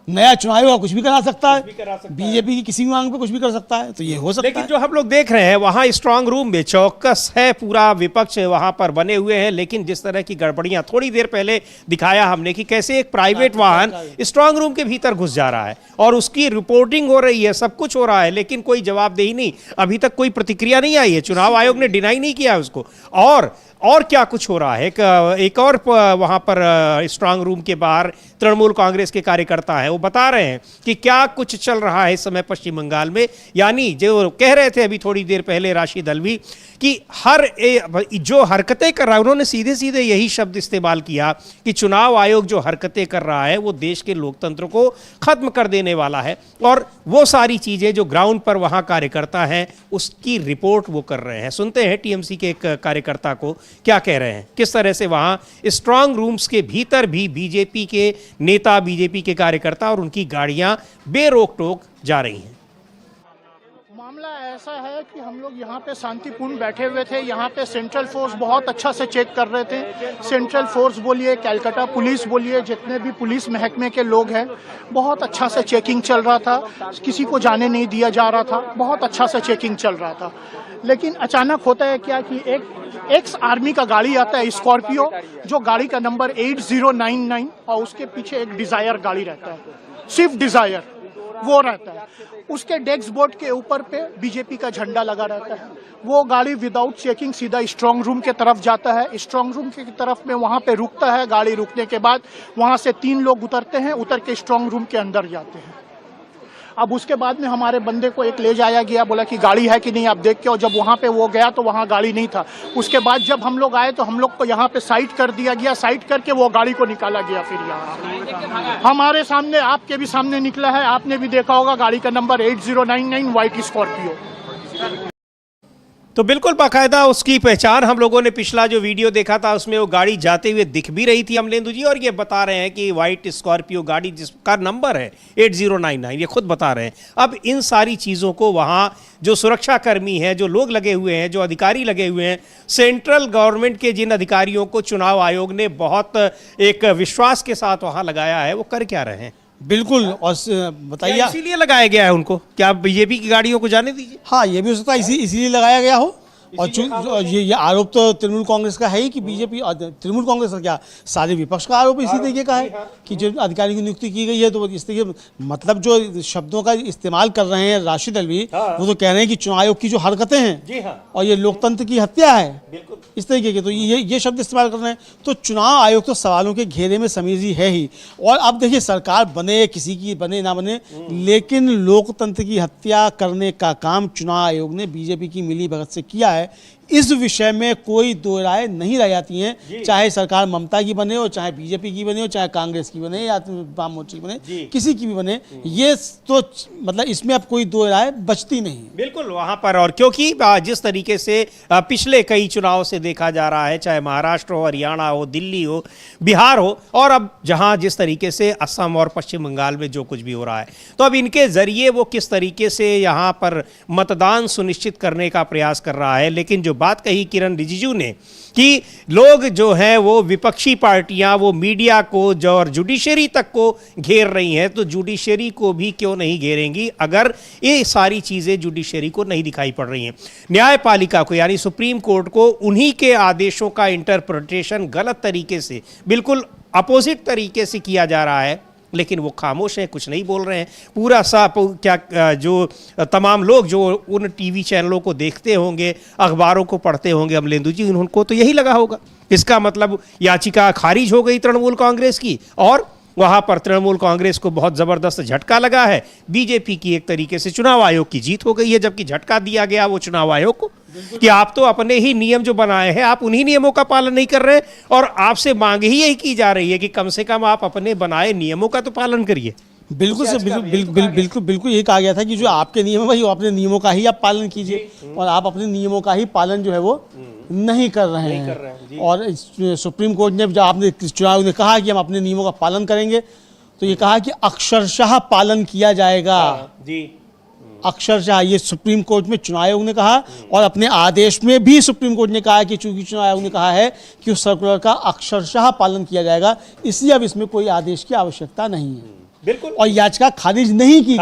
नया चुनाव आयोग कुछ भी करा सकता है, बीजेपी की किसी भी मांग पे कुछ भी कर सकता है, तो ये हो सकता है। लेकिन जो हम लोग देख रहे हैं वहां स्ट्रांग रूम में चौकस है, पूरा विपक्ष वहां पर बने हुए हैं। लेकिन जिस तरह की गड़बड़ियां थोड़ी देर पहले दिखाया हमने कि कैसे एक प्राइवेट वाहन स्ट्रांग रूम के भीतर घुस जा रहा है और उसकी रिपोर्टिंग हो रही है, सब कुछ हो रहा है, लेकिन कोई जवाबदेही नहीं, अभी तक कोई प्रतिक्रिया नहीं आई है। चुनाव आयोग ने डिनाई नहीं किया उसको। और क्या कुछ हो रहा है, एक और वहां पर स्ट्रांग रूम के बाहर तृणमूल कांग्रेस के कार्यकर्ता है, वो बता रहे हैं कि क्या कुछ चल रहा है इस समय पश्चिम बंगाल में। यानी जो कह रहे थे अभी थोड़ी देर पहले राशिद अलवी कि जो हरकतें कर रहा है, उन्होंने सीधे सीधे यही शब्द इस्तेमाल किया कि चुनाव आयोग जो हरकतें कर रहा है वो देश के लोकतंत्र को खत्म कर देने वाला है। और वो सारी चीजें जो ग्राउंड पर वहां कार्यकर्ता हैं उसकी रिपोर्ट वो कर रहे हैं। सुनते हैं टीएमसी के एक कार्यकर्ता को क्या कह रहे हैं, किस तरह से वहां स्ट्रांग रूम्स के भीतर भी बीजेपी के नेता, बीजेपी के कार्यकर्ता और उनकी गाड़ियां बेरोक टोक जा रही हैं। ऐसा है कि हम लोग यहाँ पे शांतिपूर्ण बैठे हुए थे। यहाँ पे सेंट्रल फोर्स बहुत अच्छा से चेक कर रहे थे। सेंट्रल फोर्स बोलिए, कैलकाटा पुलिस बोलिए, जितने भी पुलिस महकमे के लोग हैं, बहुत अच्छा से चेकिंग चल रहा था। किसी को जाने नहीं दिया जा रहा था, बहुत अच्छा से चेकिंग चल रहा था। लेकिन अचानक होता है क्या कि एक एक्स आर्मी का गाड़ी आता है, स्कॉर्पियो, जो गाड़ी का नंबर 8099 और उसके पीछे एक डिजायर गाड़ी रहता है, स्विफ्ट डिजायर वो रहता है। उसके डेस्क बोर्ड के ऊपर पे बीजेपी का झंडा लगा रहता है। वो गाड़ी विदाउट चेकिंग सीधा स्ट्रांग रूम के तरफ जाता है। स्ट्रांग रूम की तरफ में वहां पे रुकता है। गाड़ी रुकने के बाद वहां से 3 लोग उतरते हैं, उतर के स्ट्रांग रूम के अंदर जाते हैं। अब उसके बाद में हमारे बंदे को एक ले जाया गया, बोला कि गाड़ी है कि नहीं आप देख के। और जब वहां पे वो गया तो वहां गाड़ी नहीं था। उसके बाद जब हम लोग आए तो हम लोग को यहाँ पे साइड कर दिया गया। साइड करके वो गाड़ी को निकाला गया। फिर यहाँ हमारे सामने, आपके भी सामने निकला है, आपने भी देखा होगा, गाड़ी का नंबर 8099 व्हाइट स्कॉर्पियो। तो बिल्कुल बाकायदा उसकी पहचान हम लोगों ने पिछला जो वीडियो देखा था उसमें वो गाड़ी जाते हुए दिख भी रही थी अमलेंदु जी, और ये बता रहे हैं कि वाइट स्कॉर्पियो गाड़ी जिसका नंबर है 8099, ये खुद बता रहे हैं। अब इन सारी चीज़ों को वहाँ जो सुरक्षाकर्मी हैं, जो लोग लगे हुए हैं, जो अधिकारी लगे हुए हैं, सेंट्रल गवर्नमेंट के जिन अधिकारियों को चुनाव आयोग ने बहुत एक विश्वास के साथ वहाँ लगाया है, वो कर क्या रहे हैं? बिल्कुल। और बताइए, इसीलिए लगाया गया है उनको, क्या बीजेपी की गाड़ियों को जाने दीजिए? हाँ, ये भी हो सकता है इसीलिए लगाया गया हो। और ये आरोप तो तृणमूल कांग्रेस का है ही कि बीजेपी, तृणमूल कांग्रेस का क्या, सारे विपक्ष का आरोप इसी तरीके का है कि जो अधिकारी की नियुक्ति की गई है तो इस तरीके, मतलब जो शब्दों का इस्तेमाल कर रहे हैं राशिद अलवी, वो तो कह रहे हैं कि चुनाव आयोग की जो हरकतें हैं और ये लोकतंत्र की हत्या है, इस तरीके के तो ये शब्द इस्तेमाल कर रहे हैं। तो चुनाव आयोग तो सवालों के घेरे में समीर जी है ही। और अब देखिए, सरकार बने, किसी की बने ना बने, लेकिन लोकतंत्र की हत्या करने का काम चुनाव आयोग ने बीजेपी की मिली भगत से किया है। इस विषय में कोई दो राय नहीं रह जाती हैं, चाहे सरकार ममता की बने हो, चाहे बीजेपी की बने हो, चाहे कांग्रेस की बने या वाम मोर्चा की बने, किसी की भी बने, ये तो मतलब इसमें अब कोई दो राय बचती नहीं। बिल्कुल वहां पर, और क्योंकि जिस तरीके से पिछले कई चुनाव से देखा जा रहा है, चाहे महाराष्ट्र हो, हरियाणा हो, दिल्ली हो, बिहार हो, और अब जहां जिस तरीके से असम और पश्चिम बंगाल में जो कुछ भी हो रहा है, तो अब इनके जरिए वो किस तरीके से यहाँ पर मतदान सुनिश्चित करने का प्रयास कर रहा है। लेकिन जो बात कही किरण रिजिजू ने कि लोग जो हैं वो विपक्षी पार्टियां वो मीडिया को जो और जुडिशरी तक को घेर रही हैं, तो जुडिशरी को भी क्यों नहीं घेरेंगी अगर ये सारी चीज़ें जुडिशरी को नहीं दिखाई पड़ रही हैं। न्यायपालिका को यानी सुप्रीम कोर्ट को उन्हीं के आदेशों का इंटरप्रिटेशन गलत तरीके से, बिल्कुल अपोजिट तरीके से किया जा रहा है, लेकिन वो खामोश हैं, कुछ नहीं बोल रहे हैं। पूरा सा क्या जो तमाम लोग जो उन टीवी चैनलों को देखते होंगे, अखबारों को पढ़ते होंगे अमलेंदु जी, उनको तो यही लगा होगा। इसका मतलब याचिका खारिज हो गई तृणमूल कांग्रेस की, और वहाँ पर तृणमूल कांग्रेस को बहुत ज़बरदस्त झटका लगा है। बीजेपी की एक तरीके से चुनाव आयोग की जीत हो गई है, जबकि झटका दिया गया वो चुनाव आयोग को कि आप तो अपने ही नियम जो बनाए हैं, आप उन्हीं नियमों का पालन नहीं कर रहे, और आपसे मांग ही यही की जा रही है कि कम से कम आप अपने बनाए नियमों का तो पालन करिए। बिल्कुल सर, बिल्कुल यही कहा गया था कि जो आपके नियम है भाई, अपने नियमों का ही आप पालन कीजिए, और आप अपने नियमों का ही पालन जो है वो नहीं कर रहे हैं। और सुप्रीम कोर्ट ने जब आपने चुनाव ने कहा कि हम अपने नियमों का पालन करेंगे, तो ये कहा कि अक्षरशः पालन किया जाएगा। अक्षरशः ये सुप्रीम कोर्ट में चुनाव आयोग ने कहा, और अपने आदेश में भी सुप्रीम कोर्ट ने कहा कि चूंकि चुनाव आयोग ने कहा है कि उस सर्कुलर का अक्षरशः पालन किया जाएगा, इसलिए अब इसमें कोई आदेश की आवश्यकता नहीं है। बिल्कुल। और याचिका खारिज नहीं की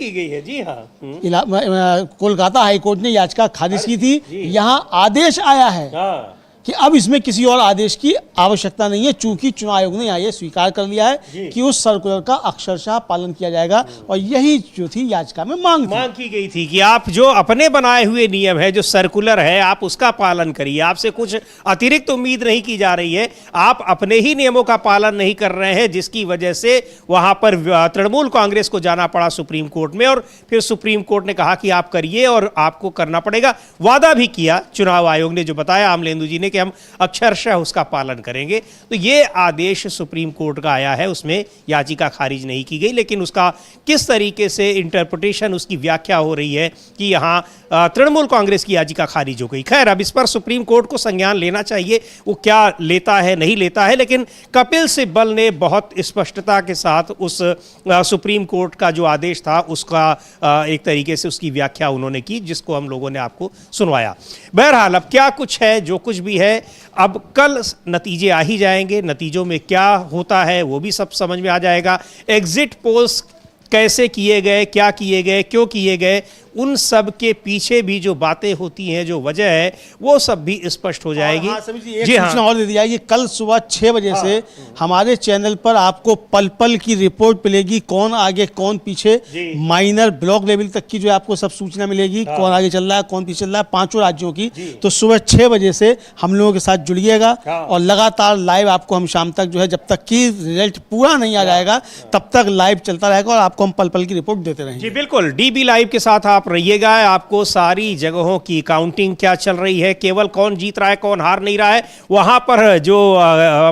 गई है। जी हाँ, कोलकाता हाईकोर्ट ने याचिका खारिज की थी। यहाँ आदेश आया है कि अब इसमें किसी और आदेश की आवश्यकता नहीं है, चूंकि चुनाव आयोग ने यहाँ ये स्वीकार कर लिया है कि उस सर्कुलर का अक्षरशः पालन किया जाएगा। और यही जो थी याचिका में मांग की गई थी कि आप जो अपने बनाए हुए नियम है, जो सर्कुलर है, आप उसका पालन करिए। आपसे कुछ अतिरिक्त उम्मीद नहीं की जा रही है, आप अपने ही नियमों का पालन नहीं कर रहे हैं, जिसकी वजह से वहां पर तृणमूल कांग्रेस को जाना पड़ा सुप्रीम कोर्ट में, और फिर सुप्रीम कोर्ट ने कहा कि आप करिए और आपको करना पड़ेगा। वादा भी किया चुनाव आयोग ने, जो बताया अमलेंदु जी ने कि हम अक्षरशः उसका पालन करेंगे। तो ये आदेश सुप्रीम कोर्ट का आया है, उसमें याचिका खारिज नहीं की गई, लेकिन उसका किस तरीके से इंटरप्रिटेशन, उसकी व्याख्या हो रही है कि यहाँ तृणमूल कांग्रेस की याचिका खारिज हो गई। खैर, अब इस पर सुप्रीम कोर्ट को संज्ञान लेना चाहिए, वो क्या लेता है नहीं लेता है, लेकिन कपिल सिब्बल ने बहुत स्पष्टता के साथ उस सुप्रीम कोर्ट का जो आदेश था उसका एक तरीके से उसकी व्याख्या उन्होंने की, जिसको हम लोगों ने आपको सुनवाया। बहरहाल अब क्या कुछ है, जो कुछ भी है, अब कल नतीजे आ ही जाएंगे। नतीजों में क्या होता है वो भी सब समझ में आ जाएगा। एग्जिट पोल्स कैसे किए गए, क्या किए गए, क्यों किए गए, उन सब के पीछे भी जो बातें होती हैं, जो वजह है, वो सब भी स्पष्ट हो जाएगी। एक सूचना और दे दी जाएगी, कल सुबह 6 बजे से हमारे चैनल पर आपको पल पल की रिपोर्ट मिलेगी, कौन आगे कौन पीछे, माइनर ब्लॉक लेवल तक की जो आपको सब सूचना मिलेगी, कौन आगे चल रहा है कौन पीछे चल रहा है, 5 राज्यों की। तो सुबह 6 बजे से हम लोगों के साथ जुड़िएगा और लगातार लाइव आपको हम शाम तक जो है, जब तक कि रिजल्ट पूरा नहीं आ जाएगा तब तक लाइव चलता रहेगा और आपको हम पल पल की रिपोर्ट देते रहेंगे। जी बिल्कुल, डीबी लाइव के साथ आप रहिएगा। आपको सारी जगहों की काउंटिंग क्या चल रही है, केवल कौन जीत रहा है कौन हार नहीं रहा है, वहां पर जो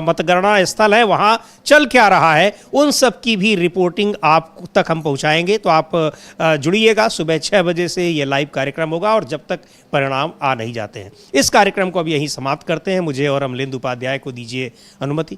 मतगणना स्थल है वहां चल क्या रहा है, उन सब की भी रिपोर्टिंग आप तक हम पहुंचाएंगे। तो आप जुड़िएगा, सुबह 6 बजे से ये लाइव कार्यक्रम होगा और जब तक परिणाम आ नहीं जाते हैं। इस कार्यक्रम को अब यहीं समाप्त करते हैं। मुझे और अमलेंदु उपाध्याय को दीजिए अनुमति।